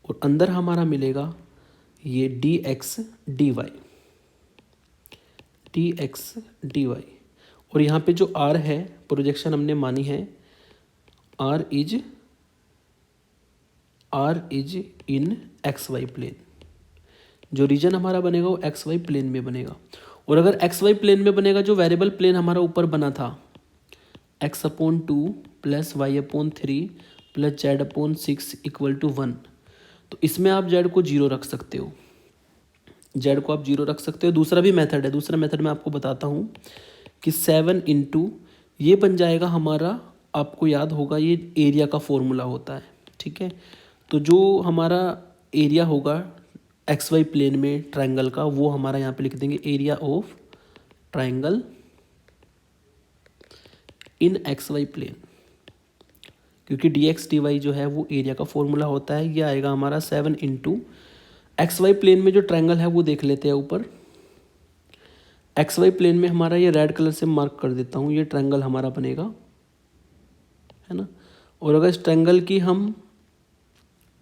S1: और अंदर हमारा मिलेगा ये डी एक्स डी वाई और यहाँ पे जो आर है प्रोजेक्शन हमने मानी है R is in x y plane. जो रीजन हमारा बनेगा वो एक्स वाई प्लेन में बनेगा और अगर एक्स वाई प्लेन में बनेगा जो वेरिएबल प्लेन हमारा ऊपर बना था x/2 plus y/3 plus z/6 equal to 1 तो इसमें आप z को 0 रख सकते हो। z को आप 0 रख सकते हो। दूसरा भी मेथड है, दूसरा मेथड मैं आपको बताता हूँ कि 7 इंटू ये बन जाएगा हमारा, आपको याद होगा ये एरिया का फॉर्मूला होता है, ठीक है। तो जो हमारा एरिया होगा एक्स वाई प्लेन में ट्रायंगल का वो हमारा यहाँ पे लिख देंगे area of triangle in x y plane, क्योंकि डी एक्स डी वाई जो है वो एरिया का फॉर्मूला होता है। ये आएगा हमारा 7 इंटू एक्स वाई प्लेन में जो ट्रायंगल है वो देख लेते हैं ऊपर। एक्स वाई प्लेन में हमारा ये रेड कलर से मार्क कर देता हूँ, ये ट्रायंगल हमारा बनेगा है ना। और अगर इस ट्रायंगल की हम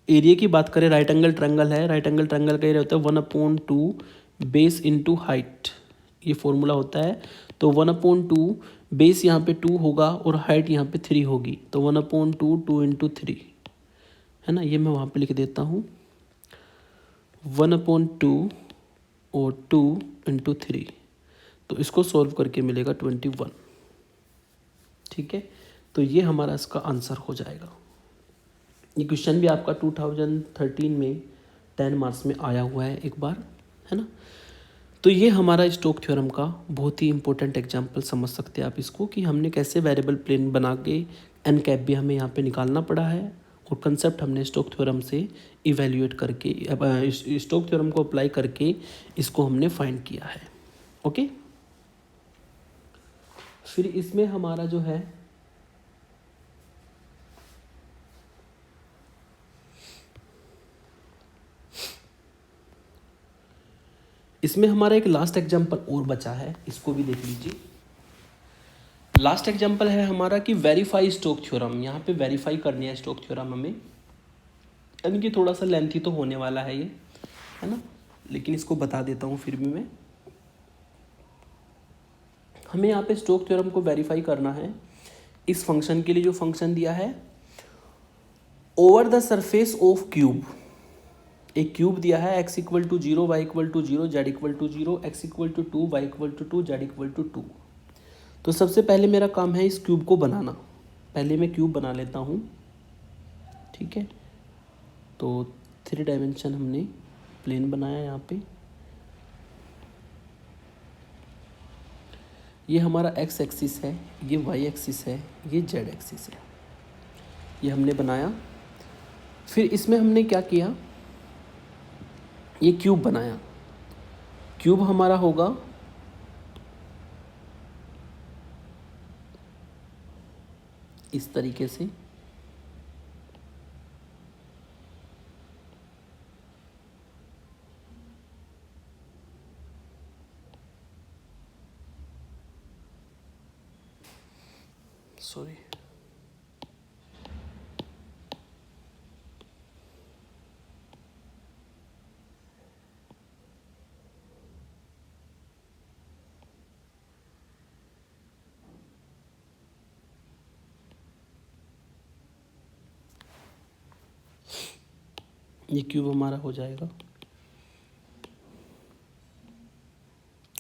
S1: एरिया की बात करें, राइट एंगल ट्रायंगल है, राइट एंगल ट्रायंगल का एरिया होता है 1/2 बेस इंटू हाइट, ये फॉर्मूला होता है। तो 1/2 बेस यहाँ पे 2 होगा और हाइट यहाँ पे 3 होगी, तो 1/2 2 इंटू 3 है ना। ये मैं वहाँ पे लिख देता हूँ 1/2 और 2 इंटू 3, तो इसको सॉल्व करके मिलेगा 21, ठीक है। तो ये हमारा इसका आंसर हो जाएगा। ये क्वेश्चन भी आपका 2013 में 10 मार्क्स में आया हुआ है एक बार, है ना। तो ये हमारा स्टोक थ्योरम का बहुत ही इंपॉर्टेंट एग्जांपल समझ सकते हैं आप इसको, कि हमने कैसे वेरिएबल प्लेन बना के एन कैप भी हमें यहाँ पे निकालना पड़ा है और कंसेप्ट हमने स्टोक थ्योरम से इवेल्युएट करके स्टोक थ्योरम को अप्लाई करके इसको हमने फाइंड किया है। ओके, फिर इसमें हमारा जो है इसमें हमारा एक लास्ट एग्जांपल और बचा है, इसको भी देख लीजिए। लास्ट एग्जांपल है हमारा कि वेरीफाई स्टोक थ्योरम। यहाँ पे वेरीफाई करनी है स्टोक थ्योरम हमें, यानी कि थोड़ा सा लेंथी तो होने वाला है ये, है ना, लेकिन इसको बता देता हूँ फिर भी मैं। हमें यहाँ पे स्टोक थ्योरम को वेरीफाई करना है इस फंक्शन के लिए, जो फंक्शन दिया है over the surface of cube. एक क्यूब दिया है x = 0 y = 0 z = 0 x = 2 y = 2 z = 2। तो सबसे पहले मेरा काम है इस क्यूब को बनाना। पहले मैं क्यूब बना लेता हूँ, ठीक है। तो 3 डायमेंशन हमने प्लेन बनाया यहाँ पे। ये हमारा x एक्सिस है, ये y एक्सिस है, ये z एक्सिस है, ये हमने बनाया। फिर इसमें हमने क्या किया, ये क्यूब बनाया। क्यूब हमारा होगा इस तरीके से, सॉरी ये क्यूब हमारा हो जाएगा।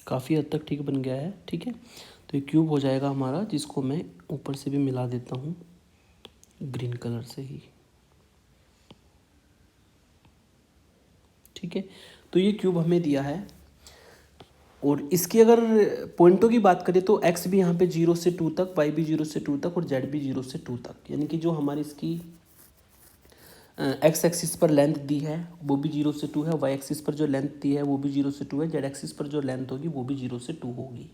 S1: काफ़ी हद तक ठीक बन गया है, ठीक है। तो ये क्यूब हो जाएगा हमारा, जिसको मैं ऊपर से भी मिला देता हूँ ग्रीन कलर से ही, ठीक है। तो ये क्यूब हमें दिया है। और इसकी अगर पॉइंटों की बात करें तो एक्स भी यहाँ पे 0 से 2 तक, वाई भी 0 से 2 तक और जेड भी 0 से 2 तक, यानी कि जो हमारी इसकी एक्स एक्सिस पर लेंथ दी है वो भी 0 से 2 है, वाई एक्सिस पर जो लेंथ दी है वो भी 0 से 2 है, जेड एक्सिस पर जो लेंथ होगी वो भी 0 से 2 होगी।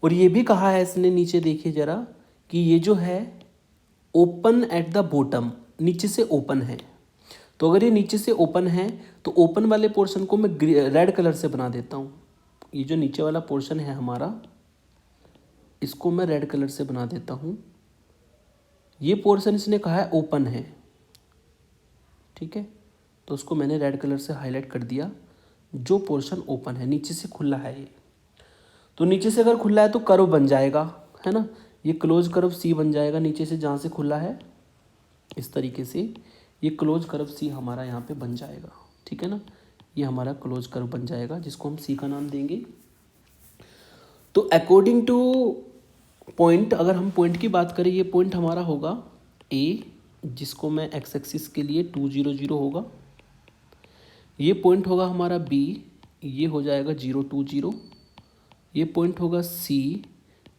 S1: और ये भी कहा है इसने, नीचे देखिए ज़रा, कि ये जो है ओपन एट द बॉटम, नीचे से ओपन है। तो अगर ये नीचे से ओपन है तो ओपन वाले पोर्शन को मैं रेड कलर से बना देता हूँ। ये जो नीचे वाला पोर्शन है हमारा, इसको मैं रेड कलर से बना देता हूँ। ये पोर्शन इसने कहा है ओपन है, ठीक है, तो उसको मैंने रेड कलर से हाईलाइट कर दिया। जो पोर्शन ओपन है, नीचे से खुला है ये, तो नीचे से अगर खुला है तो कर्व बन जाएगा, है ना, ये क्लोज कर्व सी बन जाएगा नीचे से, जहाँ से खुला है इस तरीके से ये क्लोज कर्व सी हमारा यहाँ पे बन जाएगा, ठीक है ना, ये हमारा क्लोज कर्व बन जाएगा जिसको हम सी का नाम देंगे। तो अकॉर्डिंग टू पॉइंट, अगर हम पॉइंट की बात करें, ये पॉइंट हमारा होगा ए, जिसको मैं एक्स एक्सिस के लिए 2 0 0 होगा। ये पॉइंट होगा हमारा बी, ये हो जाएगा 0 2 0। ये पॉइंट होगा सी,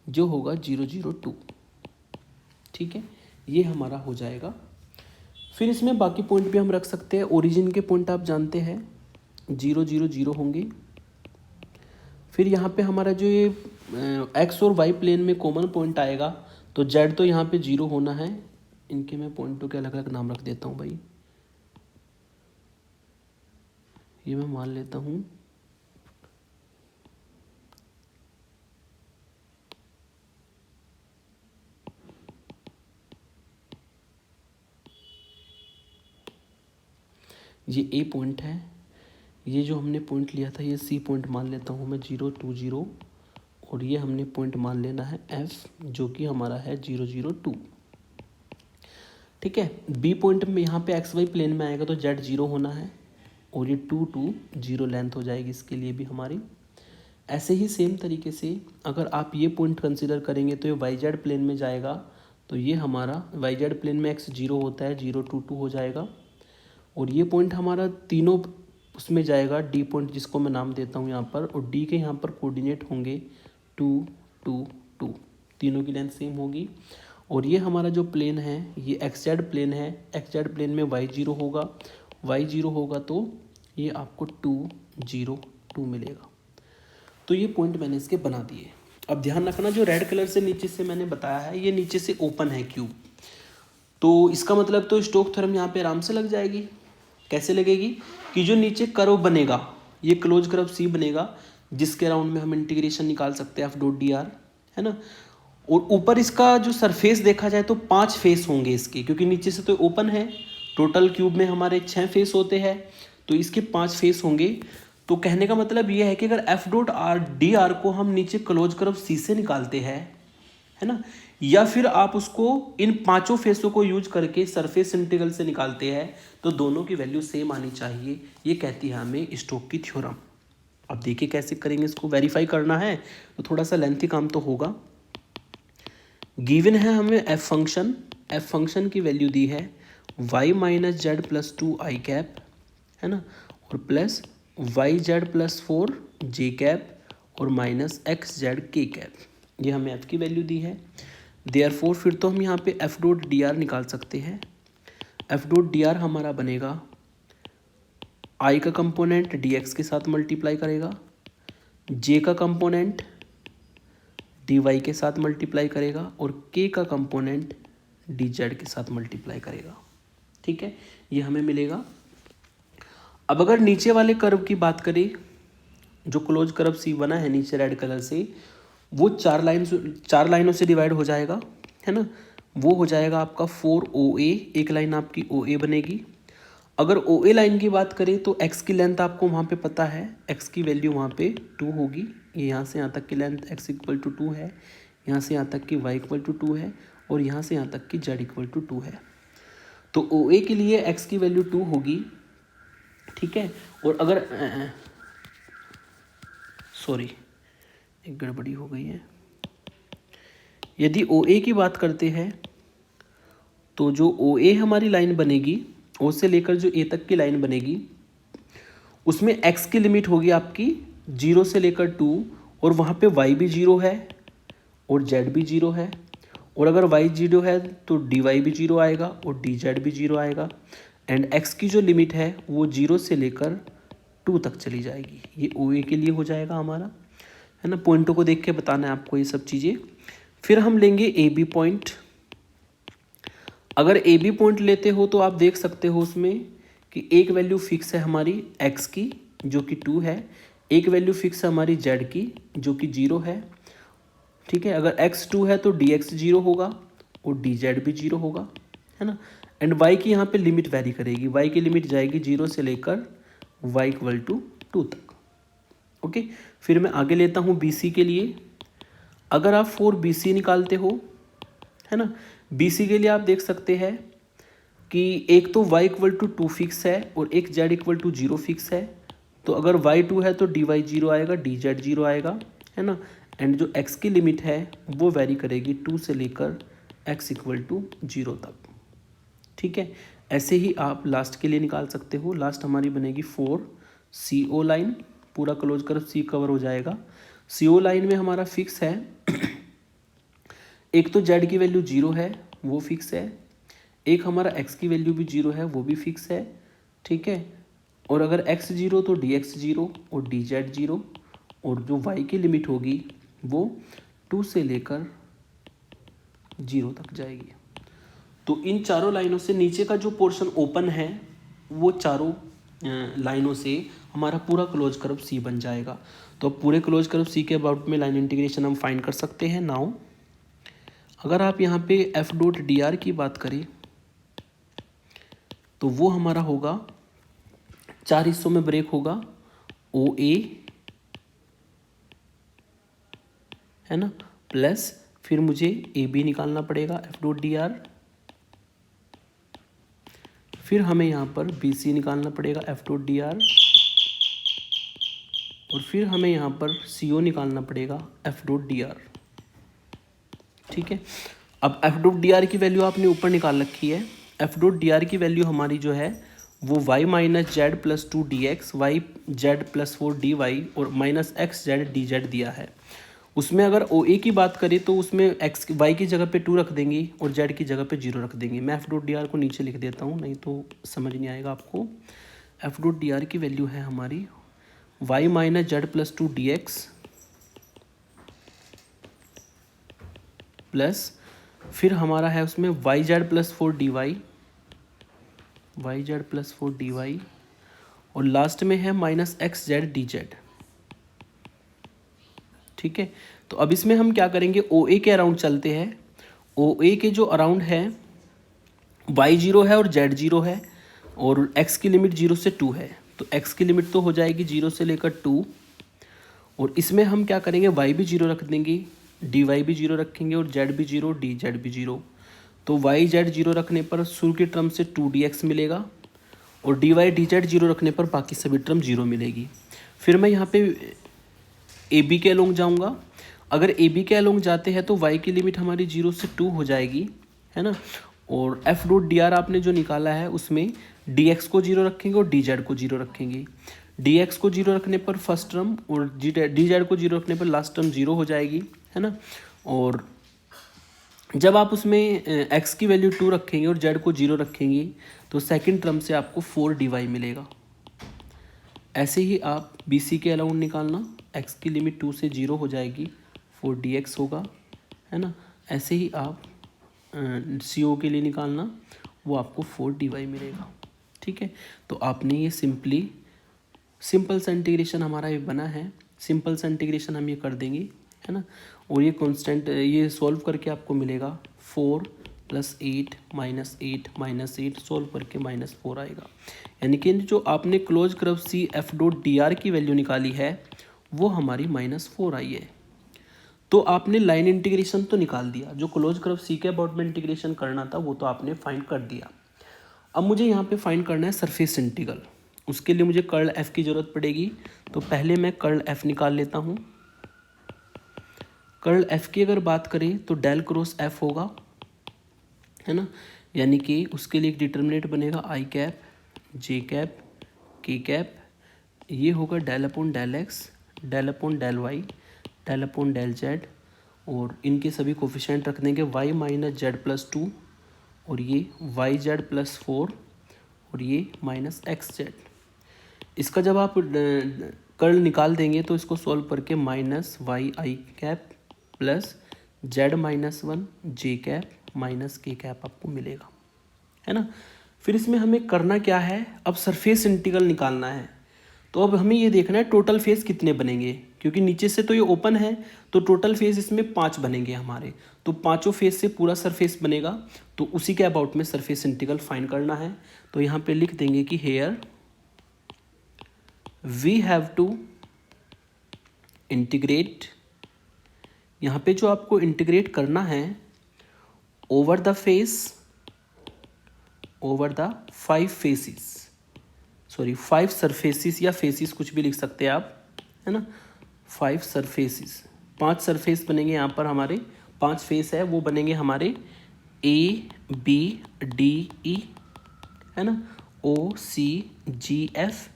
S1: जो होगा 0 0 2, ठीक है, ये हमारा हो जाएगा। फिर इसमें बाकी पॉइंट भी हम रख सकते हैं। ओरिजिन के पॉइंट आप जानते हैं 0 0 0 होंगे। फिर यहाँ पे हमारा जो ये एक्स और वाई प्लेन में कॉमन पॉइंट आएगा, तो जेड तो यहाँ पे 0 होना है। इनके मैं पॉइंटों के अलग अलग नाम रख देता हूँ भाई। ये मैं मान लेता हूँ ये ए पॉइंट है। ये जो हमने पॉइंट लिया था ये सी पॉइंट मान लेता हूँ मैं 0 2 0, और ये हमने पॉइंट मान लेना है एफ, जो कि हमारा है 0 0 2, ठीक है। बी पॉइंट में यहाँ पे एक्स वाई प्लेन में आएगा तो जेड 0 होना है, और ये 2 2 0 लेंथ हो जाएगी इसके लिए भी हमारी। ऐसे ही सेम तरीके से अगर आप ये पॉइंट कंसिडर करेंगे तो ये वाई जेड प्लेन में जाएगा, तो ये हमारा वाई जेड प्लेन में एक्स 0 होता है, 0 2 2 हो जाएगा। और ये पॉइंट हमारा तीनों उसमें जाएगा, डी पॉइंट जिसको मैं नाम देता हूँ यहाँ पर, और डी के यहाँ पर कोऑर्डिनेट होंगे 2 2 2, तीनों की लेंथ सेम होगी। और ये हमारा जो प्लेन है ये एक्स जेड प्लेन है, एक्स जेड प्लेन में वाई 0 होगा, वाई 0 होगा तो ये आपको 2 0 2 मिलेगा। तो ये पॉइंट मैंने इसके बना दिए। अब ध्यान रखना, जो रेड कलर से नीचे से मैंने बताया है ये नीचे से ओपन है क्यूब, तो इसका मतलब तो स्टोक्स थ्योरम यहाँ पे आराम से लग जाएगी। कैसे लगेगी कि जो नीचे कर्व बनेगा ये क्लोज कर्व सी बनेगा, जिसके राउंड में हम इंटीग्रेशन निकाल सकते हैं एफ डॉट डी आर, है ना। और ऊपर इसका जो सरफेस देखा जाए तो 5 फेस होंगे इसके, क्योंकि नीचे से तो ओपन है। टोटल क्यूब में हमारे 6 फेस होते हैं, तो इसके 5 फेस होंगे। तो कहने का मतलब ये है कि अगर F dot R D R को हम नीचे क्लोज कर्व सी से निकालते हैं, है ना, या फिर आप उसको इन 5 फेसों को यूज करके सरफेस इंटीग्रल से निकालते हैं, तो दोनों की वैल्यू सेम आनी चाहिए, ये कहती है हमें स्टोक की थ्योरम। अब देखिए कैसे करेंगे, इसको वेरीफाई करना है तो थोड़ा सा लेंथी काम तो होगा। गिवन है हमें एफ फंक्शन की वैल्यू दी है y माइनस जेड प्लस 2 आई कैप, है ना, और प्लस वाई जेड प्लस 4 जे कैप और माइनस एक्स जेड के कैप, ये हमें f की वैल्यू दी है। देयरफॉर फिर तो हम यहाँ पे f डॉट डी आर निकाल सकते हैं। f डॉट डी आर हमारा बनेगा i का कंपोनेंट dx के साथ मल्टीप्लाई करेगा, j का कंपोनेंट dy के साथ मल्टीप्लाई करेगा, और k का कंपोनेंट dz के साथ मल्टीप्लाई करेगा, ठीक है, ये हमें मिलेगा। अब अगर नीचे वाले कर्व की बात करें, जो क्लोज कर्व सी बना है नीचे रेड कलर से, वो 4 लाइनों से डिवाइड हो जाएगा, है ना। वो हो जाएगा आपका 4OA, एक लाइन आपकी OA बनेगी। अगर OA लाइन की बात करें तो x की लेंथ आपको वहाँ पे पता है, x की वैल्यू वहाँ पे 2 होगी। ये यहाँ से यहाँ तक की लेंथ x इक्वल टू 2 है, यहाँ से यहाँ तक की y इक्वल टू 2 है, और यहाँ से यहाँ तक की z इक्वल टू 2 है। तो OA के लिए x की वैल्यू 2 होगी, ठीक है। और अगर सॉरी एक गड़बड़ी हो गई है, यदि OA की बात करते हैं तो जो OA हमारी लाइन बनेगी, O से लेकर जो A तक की लाइन बनेगी, उसमें x की लिमिट होगी आपकी जीरो से लेकर 2 और वहाँ पे y भी जीरो है और z भी जीरो है, और अगर y जीरो है तो dy भी जीरो आएगा और dz भी जीरो आएगा। एंड x की जो लिमिट है वो जीरो से लेकर 2 तक चली जाएगी। ये OA के लिए हो जाएगा हमारा, है ना। पॉइंटों को देख के बताना है आपको ये सब चीज़ें। फिर हम लेंगे AB पॉइंट। अगर AB पॉइंट लेते हो तो आप देख सकते हो उसमें कि एक वैल्यू फिक्स है हमारी x की जो कि 2 है, एक वैल्यू फिक्स है हमारी z की जो कि 0 है, ठीक है। अगर x 2 है तो dx 0 होगा और dz भी 0 होगा, है ना। एंड y की यहाँ पे लिमिट वैरी करेगी, y की लिमिट जाएगी 0 से लेकर y इक्वल टू 2 तक। ओके, फिर मैं आगे लेता हूँ BC के लिए। अगर आप 4BC निकालते हो, है ना, BC के लिए आप देख सकते हैं कि एक तो y इक्वल टू 2 फिक्स है और एक z इक्वल टू 0 फिक्स है। तो अगर y 2 है तो dy 0 आएगा, dz 0 आएगा, है ना। एंड जो x की लिमिट है वो वेरी करेगी 2 से लेकर x इक्वल टू 0 तक, ठीक है। ऐसे ही आप लास्ट के लिए निकाल सकते हो। लास्ट हमारी बनेगी 4CO लाइन, पूरा क्लोज कर्व C कवर हो जाएगा। CO लाइन में हमारा फिक्स है एक तो z की वैल्यू 0 है वो फिक्स है, एक हमारा x की वैल्यू भी 0 है वो भी फिक्स है, ठीक है। और अगर x 0 तो dx 0 और dz 0, और जो y की लिमिट होगी वो 2 से लेकर 0 तक जाएगी। तो इन चारों लाइनों से नीचे का जो पोर्शन ओपन है वो चारों लाइनों से हमारा पूरा क्लोज कर्व C बन जाएगा। तो अब पूरे क्लोज कर्व C के अबाउट में लाइन इंटीग्रेशन हम फाइंड कर सकते हैं। नाउ अगर आप यहाँ पे F डॉट dr की बात करें तो वो हमारा होगा 4 हिस्सों में ब्रेक होगा, OA, है ना, प्लस फिर मुझे AB निकालना पड़ेगा F डॉट dr, फिर हमें यहाँ पर BC निकालना पड़ेगा F डॉट dr, और फिर हमें यहाँ पर CO निकालना पड़ेगा F डॉट dr, ठीक है। अब F डॉट dr की वैल्यू आपने ऊपर निकाल रखी है। F डॉट dr की वैल्यू हमारी जो है वो y minus z plus 2 dx, y Z plus 4 dy और माइनस एक्स जेड dz दिया है। उसमें अगर OA की बात करें तो उसमें x y की जगह पे 2 रख देंगे और z की जगह पे 0 रख देंगे। मैं F डॉट dr को नीचे लिख देता हूँ, नहीं तो समझ नहीं आएगा आपको। F डॉट dr की वैल्यू है हमारी y minus z plus 2 dx plus फिर हमारा है उसमें y z plus 4 dy, y z plus 4 dy, और लास्ट में है माइनस एक्स जेड dz, ठीक है। तो अब इसमें हम क्या करेंगे, OA के अराउंड चलते हैं। OA के जो अराउंड है y 0 है और z 0 है और x की लिमिट 0 से 2 है, तो x की लिमिट तो हो जाएगी 0 से लेकर 2, और इसमें हम क्या करेंगे y भी 0 रख देंगे, dy भी 0 रखेंगे और z भी 0, dz भी 0। तो y z 0 रखने पर शुरू की टर्म से 2dx मिलेगा और dy dz 0 रखने पर बाकी सभी टर्म 0 मिलेगी। फिर मैं यहाँ पे AB के अलोंग जाऊँगा। अगर AB के अलोंग जाते हैं तो y की लिमिट हमारी 0 से 2 हो जाएगी, है ना। और F डॉट dr आपने जो निकाला है उसमें dx को 0 रखेंगे और dz को 0 रखेंगे। dx को 0 रखने पर फर्स्ट टर्म और dz को 0 रखने पर लास्ट टर्म 0 हो जाएगी, है ना। और जब आप उसमें x की वैल्यू 2 रखेंगे और z को 0 रखेंगे तो सेकंड टर्म से आपको 4 dy मिलेगा। ऐसे ही आप BC के अलाउंड निकालना, x की लिमिट 2 से 0 हो जाएगी, 4 dx होगा, है ना। ऐसे ही आप CO के लिए निकालना, वो आपको 4 dy मिलेगा, ठीक है। तो आपने ये सिंपल सा इंटीग्रेशन हमारा ये बना है। सिंपल सा इंटीग्रेशन हम ये कर देंगे, है ना। और ये कांस्टेंट ये सॉल्व करके आपको मिलेगा 4 + 8 -8 -8 सॉल्व करके -4 आएगा। यानी कि जो आपने close curve C F dot dr की वैल्यू निकाली है वो हमारी -4 आई है। तो आपने लाइन इंटीग्रेशन तो निकाल दिया, जो क्लोज कर्व C के अबाउट में इंटीग्रेशन करना था वो तो आपने फाइंड कर दिया। अब मुझे यहाँ पे फाइंड करना है सरफेस इंटीग्रल। उसके लिए मुझे कर्ल F की ज़रूरत पड़ेगी, तो पहले मैं कर्ल F निकाल लेता हूँ। कर्ल F की अगर बात करें तो डेल क्रॉस F होगा, है ना। यानी कि उसके लिए एक डिटर्मिनेंट बनेगा i cap, j cap, k cap, ये होगा del upon del x del upon del y del upon del z, और इनके सभी कोफिशिएंट रख देंगे y माइनस जेड प्लस 2, और ये वाई जेड प्लस 4, और ये माइनस एक्स जेड। इसका जब आप कर्ल निकाल देंगे तो इसको सॉल्व करके माइनस वाई आई कैप प्लस जेड माइनस 1 जे कैप माइनस के कैप आपको मिलेगा, है ना। फिर इसमें हमें करना क्या है, अब सरफेस इंटीग्रल निकालना है। तो अब हमें ये देखना है टोटल फेस कितने बनेंगे, क्योंकि नीचे से तो ये ओपन है, तो टोटल फेस इसमें 5 बनेंगे हमारे। तो पांचों फेस से पूरा सरफेस बनेगा, तो उसी के अबाउट में सरफेस इंटीग्रल फाइंड करना है। तो यहाँ पे लिख देंगे कि here we have to integrate, यहाँ पे जो आपको इंटीग्रेट करना है over the face, over the 5 faces, sorry 5 surfaces या फेसिस कुछ भी लिख सकते हैं आप, है ना। 5 सरफेसिस, 5 सरफेस बनेंगे यहाँ पर हमारे, 5 फेस है वो बनेंगे हमारे ए बी डी ई, है ना, ओ सी जी एफ,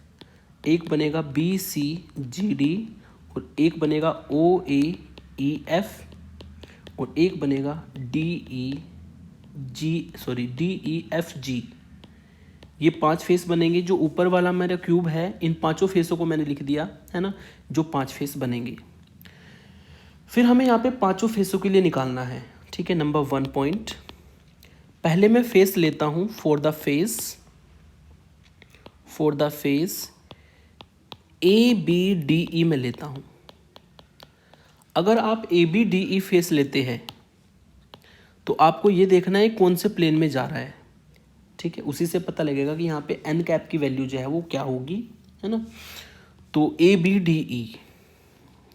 S1: एक बनेगा बी सी जी डी, और एक बनेगा ओ ए ई एफ, और एक बनेगा डी ई एफ जी। ये 5 फेस बनेंगे। जो ऊपर वाला मेरा क्यूब है, इन पांचों फेसों को मैंने लिख दिया, है ना, जो 5 फेस बनेंगे। फिर हमें यहाँ पे पांचों फेसों के लिए निकालना है, ठीक है। नंबर 1 पॉइंट, पहले मैं फेस लेता हूँ for the face A B D E में लेता हूँ। अगर आप A B D E face लेते हैं तो आपको ये देखना है कौन से प्लेन में जा रहा है, ठीक है। उसी से पता लगेगा कि यहाँ पे एन कैप की वैल्यू जो है वो क्या होगी, है ना। तो ए बी डी ई,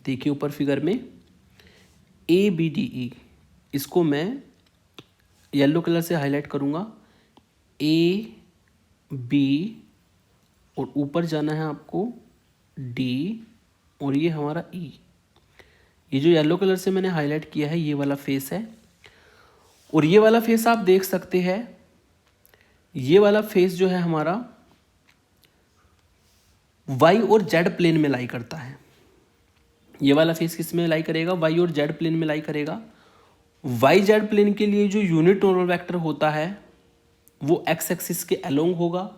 S1: देखिए ऊपर फिगर में ए बी डी ई, इसको मैं येलो कलर से हाईलाइट करूँगा, ए बी, और ऊपर जाना है आपको डी, और ये हमारा ई। ये जो येलो कलर से मैंने हाईलाइट किया है ये वाला फेस है, और ये वाला फेस आप देख सकते हैं, ये वाला फेस जो है हमारा वाई और जेड प्लेन में लाई करता है। ये वाला फेस किस में लाई करेगा, वाई और जेड प्लेन में लाई करेगा। वाई जेड प्लेन के लिए जो यूनिट नॉर्मल वेक्टर होता है वो एक्स एक्सिस के अलोंग होगा,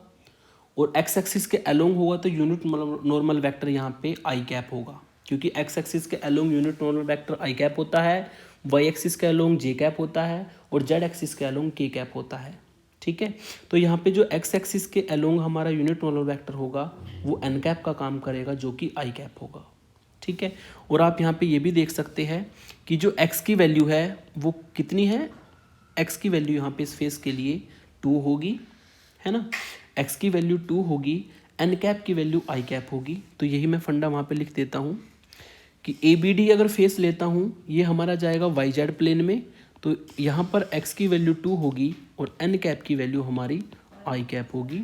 S1: और एक्स एक्सिस के अलोंग होगा तो यूनिट नॉर्मल वेक्टर यहाँ पे आई कैप होगा, क्योंकि एक्स एक्सिस के अलोंग यूनिट नॉर्मल वेक्टर आई कैप होता है, वाई एक्सिस के अलोंग जे कैप होता है, और जेड एक्सिस के अलोंग के कैप होता है, ठीक है। तो यहाँ पे जो एक्स एक्सिस के अलोंग हमारा यूनिट नॉर्मल वेक्टर होगा वो एन कैप का काम करेगा, जो कि आई कैप होगा, ठीक है। और आप यहाँ पे ये भी देख सकते हैं कि जो एक्स की वैल्यू है वो कितनी है, एक्स की वैल्यू यहाँ पे इस फेस के लिए 2 होगी, है ना। एक्स की वैल्यू 2 होगी, एन कैप की वैल्यू आई कैप होगी। तो यही मैं फंडा वहाँ पे लिख देता हूँ कि ए बी डी अगर फेस लेता हूँ ये हमारा जाएगा वाई जेड प्लेन में, तो यहाँ पर एक्स की वैल्यू 2 होगी और एन कैप की वैल्यू हमारी आई कैप होगी,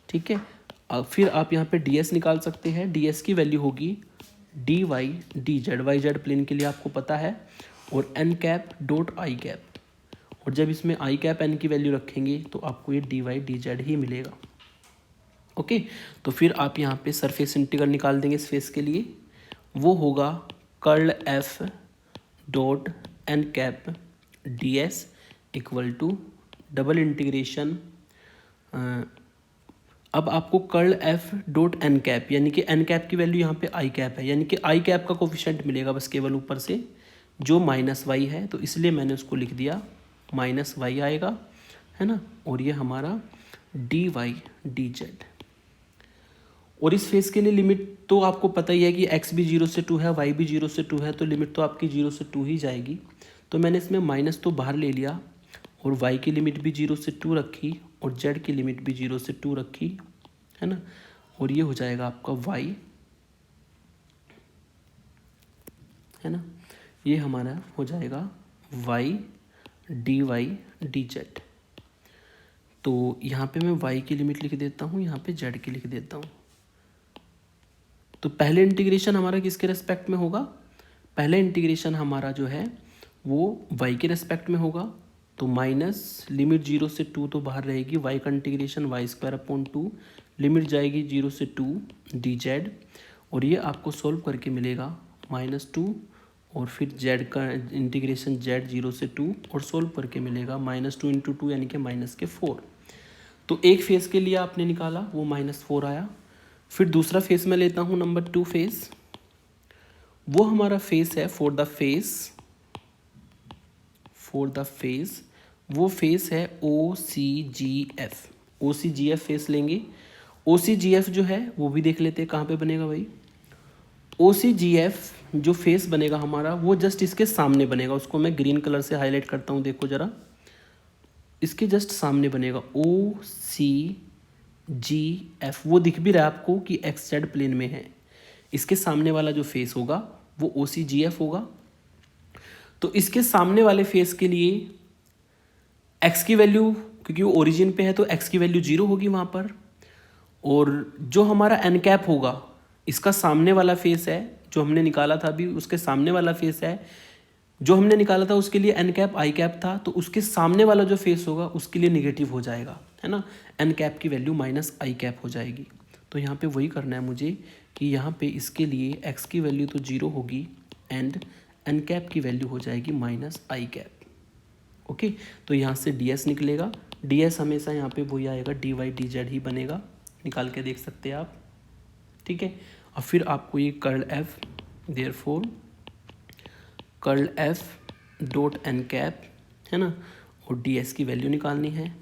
S1: ठीक है। फिर आप यहाँ पे डी एस निकाल सकते हैं, डी एस की वैल्यू होगी d y d z, y z plane के लिए आपको पता है, और n cap dot i cap, और जब इसमें आई कैप एन की वैल्यू रखेंगे तो आपको ये डी वाई डी जेड ही मिलेगा, ओके। तो फिर आप यहाँ पे सरफेस इंटीग्रल निकाल देंगे इस फेस के लिए, वो होगा curl F dot n cap d s equal to double integration, अब आपको curl F dot n cap, यानी कि एन कैप की वैल्यू यहाँ पे आई कैप है, यानी कि आई कैप का कोफिशिएंट मिलेगा बस केवल ऊपर से, जो माइनस वाई है, तो इसलिए मैंने उसको लिख दिया माइनस वाई आएगा, है ना। और ये हमारा डी वाई डी जेड। और इस फेस के लिए लिमिट तो आपको पता ही है कि एक्स भी 0 से 2 है, वाई भी 0 से 2 है, तो लिमिट तो आपकी 0 से 2 ही जाएगी। तो मैंने इसमें माइनस तो बाहर ले लिया, और वाई की लिमिट भी 0 से 2 रखी, और जेड की लिमिट भी 0 से 2 रखी, है ना। और ये हो जाएगा आपका वाई, है ना, ये हमारा हो जाएगा y d y d z. तो यहाँ पे मैं वाई की लिमिट लिख देता हूँ, यहाँ पे जेड की लिख देता हूँ। तो पहले इंटीग्रेशन हमारा किसके रेस्पेक्ट में होगा, पहले इंटीग्रेशन हमारा जो है वो वाई के रेस्पेक्ट में होगा। तो माइनस लिमिट 0 से 2 तो बाहर रहेगी, वाई का integration Y square upon 2, limit जाएगी 0 से 2 डी जेड, और ये आपको सोल्व करके मिलेगा -2 और फिर z का इंटीग्रेशन z 0 से 2 और सोल्व करके मिलेगा -2 इंटू 2 यानी कि -4। तो एक फेस के लिए आपने निकाला वो -4 आया। फिर दूसरा फेस मैं लेता हूँ नंबर 2 फेस। वो हमारा फेस है फॉर द फेस वो फेस है OCGF। OCGF फेस लेंगे। OCGF जो है वो भी देख लेते हैं कहाँ पे बनेगा भाई। OCGF जो फेस बनेगा हमारा वो जस्ट इसके सामने बनेगा। उसको मैं ग्रीन कलर से हाईलाइट करता हूँ, देखो ज़रा, इसके जस्ट सामने बनेगा OCGF। वो दिख भी रहा है आपको कि XZ प्लेन में है। इसके सामने वाला जो फेस होगा वो OCGF होगा। तो इसके सामने वाले फेस के लिए x की वैल्यू, क्योंकि वो ओरिजिन पे है तो x की वैल्यू 0 होगी वहाँ पर। और जो हमारा n कैप होगा, इसका सामने वाला फेस है जो हमने निकाला था अभी, उसके सामने वाला फेस है जो हमने निकाला था, उसके लिए n कैप i कैप था, तो उसके सामने वाला जो फेस होगा उसके लिए निगेटिव हो जाएगा, है ना। n कैप की वैल्यू -i कैप हो जाएगी। तो यहाँ पे वही करना है मुझे कि यहाँ पे इसके लिए x की वैल्यू तो 0 होगी एंड n कैप की वैल्यू हो जाएगी -i कैप। ओके, तो यहाँ से ds निकलेगा। ds हमेशा यहाँ पे वही आएगा, dy dz ही बनेगा, निकाल के देख सकते हैं आप, ठीक है। और फिर आपको ये curl f, therefore curl f dot n cap, है ना, और ds की वैल्यू निकालनी है।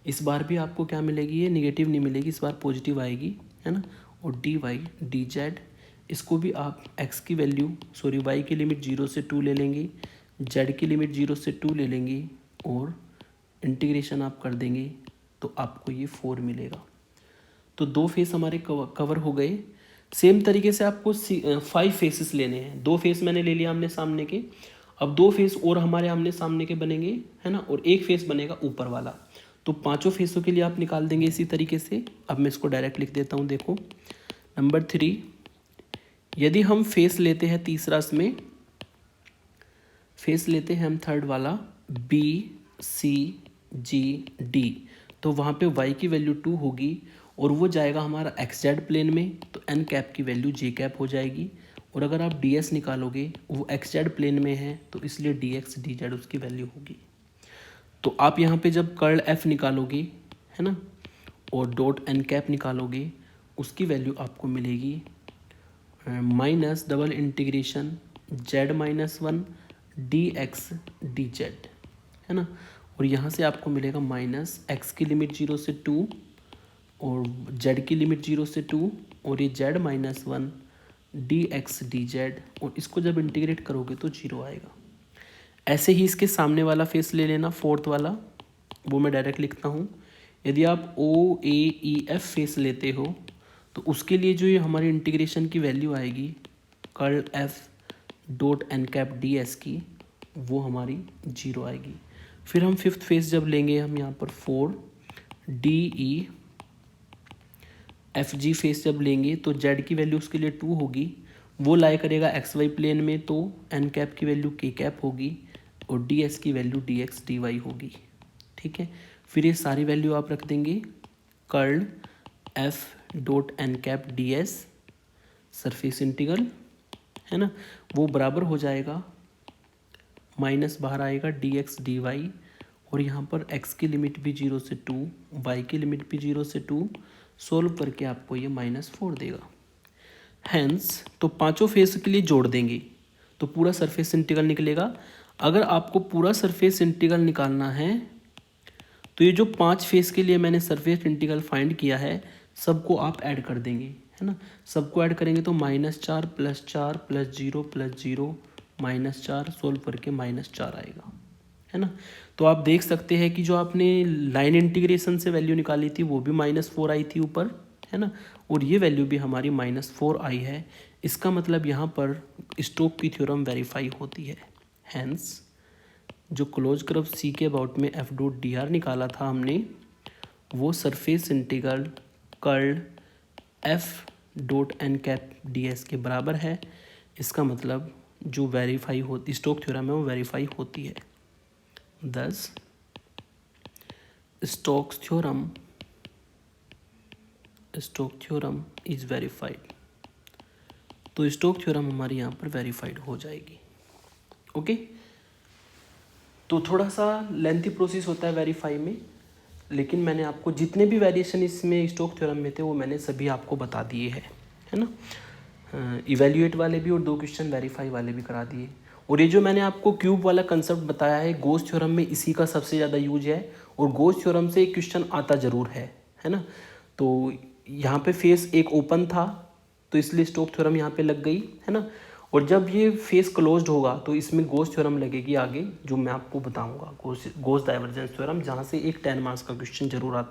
S1: इस बार भी आपको क्या मिलेगी, ये निगेटिव नहीं मिलेगी, इस बार पॉजिटिव आएगी, है ना। और dy dz, इसको भी आप x की वैल्यू y की लिमिट 0 से 2 ले लेंगे, z की लिमिट 0 से 2 ले लेंगे और इंटीग्रेशन आप कर देंगे तो आपको ये 4 मिलेगा। तो 2 फेस हमारे कवर हो गए। सेम तरीके से आपको 5 फेसेस लेने हैं। 2 फेस मैंने ले लिया आमने सामने के, अब 2 फेस और हमारे आमने सामने के बनेंगे, है ना, और एक फेस बनेगा ऊपर वाला। तो 5 फेसों के लिए आप निकाल देंगे इसी तरीके से। अब मैं इसको डायरेक्ट लिख देता हूँ, देखो नंबर 3, यदि हम फेस लेते हैं तीसरा, इसमें फेस लेते हैं हम थर्ड वाला BCGD, तो वहाँ पे y की वैल्यू 2 होगी और वो जाएगा हमारा XZ प्लेन में, तो n कैप की वैल्यू j कैप हो जाएगी। और अगर आप ds निकालोगे वो XZ प्लेन में है तो इसलिए dx dz उसकी वैल्यू होगी। तो आप यहाँ पे जब कर्ल f निकालोगे, है ना, और डॉट n कैप निकालोगे, उसकी वैल्यू आपको मिलेगी minus double integration z-1 dx dz, है ना। और यहाँ से आपको मिलेगा -x की लिमिट 0 से 2 और z की लिमिट 0 से 2 और ये z-1 dx dz, और इसको जब इंटीग्रेट करोगे तो 0 आएगा। ऐसे ही इसके सामने वाला फेस ले लेना, फोर्थ वाला, वो मैं डायरेक्ट लिखता हूँ। यदि आप OAEF फेस लेते हो तो उसके लिए जो ये हमारी इंटीग्रेशन की वैल्यू आएगी curl f dot n cap ds की, वो हमारी 0 आएगी। फिर हम फिफ्थ फेस जब लेंगे, हम यहाँ पर 4DEFG फेस जब लेंगे तो z की वैल्यू उसके लिए 2 होगी, वो लाई करेगा XY प्लेन में, तो n कैप की वैल्यू k कैप होगी और ds की वैल्यू dx dy होगी, ठीक है। फिर ये सारी वैल्यू आप रख देंगे, curl f dot n cap ds surface integral, है ना, वो बराबर हो जाएगा, माइनस बाहर आएगा dx dy, और यहाँ पर x की लिमिट भी 0 से 2, y की लिमिट भी 0 से 2, सोल्व करके आपको ये -4 देगा। हैंस तो पांचों फेस के लिए जोड़ देंगे तो पूरा सरफेस इंटीग्रल निकलेगा। अगर आपको पूरा सरफेस इंटीग्रल निकालना है तो ये जो 5 फेस के लिए मैंने सरफेस इंटीग्रल फाइंड किया है, सबको आप ऐड कर देंगे, है ना। सबको ऐड करेंगे तो -4 + 4 + 0 + 0 -4, सोल्व करके -4 आएगा, है ना। तो आप देख सकते हैं कि जो आपने लाइन इंटीग्रेशन से वैल्यू निकाली थी वो भी -4 आई थी ऊपर, है ना, और ये वैल्यू भी हमारी -4 आई है। इसका मतलब यहाँ पर स्टोक की थ्योरम वेरीफाई होती है। हैंस जो क्लोज कर्व सी के अबाउट में f डॉट dr निकाला था हमने, वो surface integral curl f dot n cap ds के बराबर है। इसका मतलब जो वेरीफाई होती स्टोक थ्योरम है वो वेरीफाई होती है। दस स्टोक्स थ्योरम इज वेरीफाइड। तो स्टोक थ्योरम हमारी यहाँ पर वेरीफाइड हो जाएगी। ओके, तो थोड़ा सा लेंथी प्रोसेस होता है वेरीफाई में, लेकिन मैंने आपको जितने भी वेरिएशन इसमें स्टोक थ्योरम में थे वो मैंने सभी आपको बता दिए हैं, है ना। इवैल्यूएट वाले भी और 2 क्वेश्चन वेरीफाई वाले भी करा दिए। और ये जो मैंने आपको क्यूब वाला कंसेप्ट बताया है, गोस थ्योरम में इसी का सबसे ज़्यादा यूज है, और गोस थ्योरम से एक क्वेश्चन आता ज़रूर है ना। तो यहाँ पे फेस एक ओपन था तो इसलिए स्टोक थ्योरम यहाँ पे लग गई, है ना। और जब ये फेस क्लोज्ड होगा तो इसमें गोस थ्योरम लगेगी आगे, जो मैं आपको बताऊंगा, गोस डाइवर्जेंस थ्योरम, जहाँ से एक 10 मार्क्स का क्वेश्चन जरूर आता है।